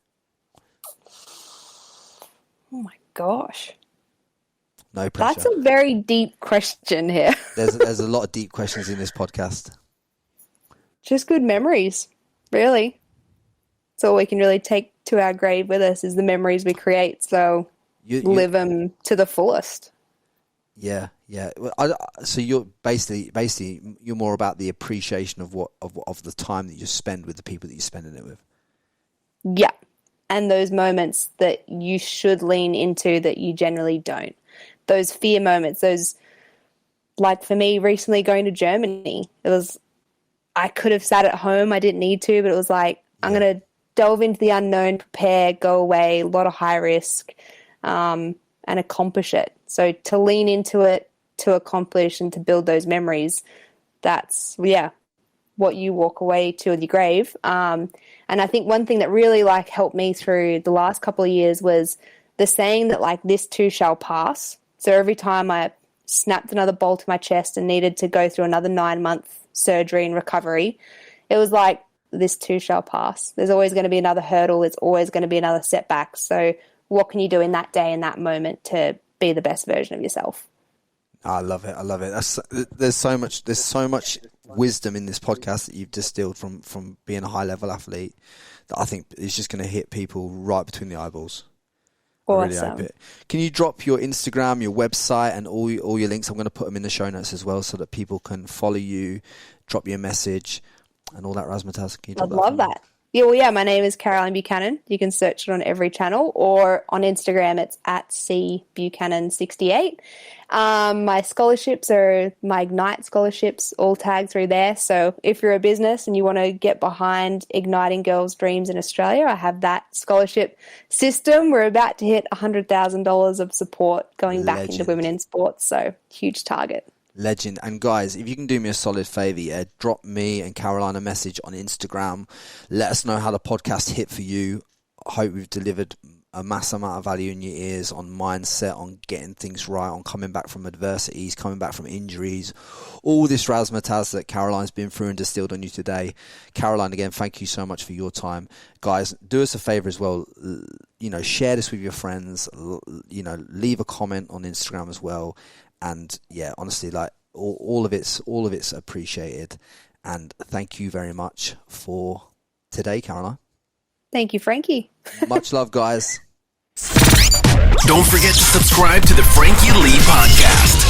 Oh my gosh. No pressure. That's a very deep question here. There's a lot of deep questions in this podcast. Just good memories, really. It's all we can really take to our grave with us is the memories we create. So live them to the fullest. Yeah. So you're basically you're more about the appreciation of the time that you spend with the people that you're spending it with. Yeah, and those moments that you should lean into that you generally don't. Those fear moments. Those, like for me, recently going to Germany. I could have sat at home. I didn't need to, but it was like I'm going to delve into the unknown, prepare, go away. A lot of high risk. And accomplish it. So to lean into it, to accomplish and to build those memories, that's, what you walk away to with your grave. And I think one thing that really helped me through the last couple of years was the saying that this too shall pass. So every time I snapped another bolt in my chest and needed to go through another 9-month surgery and recovery, it was like, this too shall pass. There's always going to be another hurdle. There's always going to be another setback. So what can you do in that day, in that moment, to be the best version of yourself? I love it. There's so much wisdom in this podcast that you've distilled from being a high level athlete that I think is just going to hit people right between the eyeballs. Awesome. I really hope it. Can you drop your Instagram, your website, and all your links? I'm going to put them in the show notes as well, so that people can follow you, drop you a message, and all that razzmatazz. I'd love that. Yeah, my name is Caroline Buchanan. You can search it on every channel, or on Instagram it's @cbuchanan68. My scholarships are my Ignite scholarships, all tagged through there. So if you're a business and you want to get behind igniting girls' dreams in Australia, I have that scholarship system. We're about to hit $100,000 of support going back into women in sports. So huge target. Legend. And guys, if you can do me a solid favour, drop me and Caroline a message on Instagram. Let us know how the podcast hit for you. I hope we've delivered a mass amount of value in your ears on mindset, on getting things right, on coming back from adversities, coming back from injuries, all this razzmatazz that Caroline's been through and distilled on you today. Caroline, again, thank you so much for your time. Guys, do us a favour as well. Share this with your friends. Leave a comment on Instagram as well. And honestly, all of it's appreciated. And thank you very much for today, Caroline. Thank you, Frankie. Much love, guys. Don't forget to subscribe to the Frankie Lee Podcast.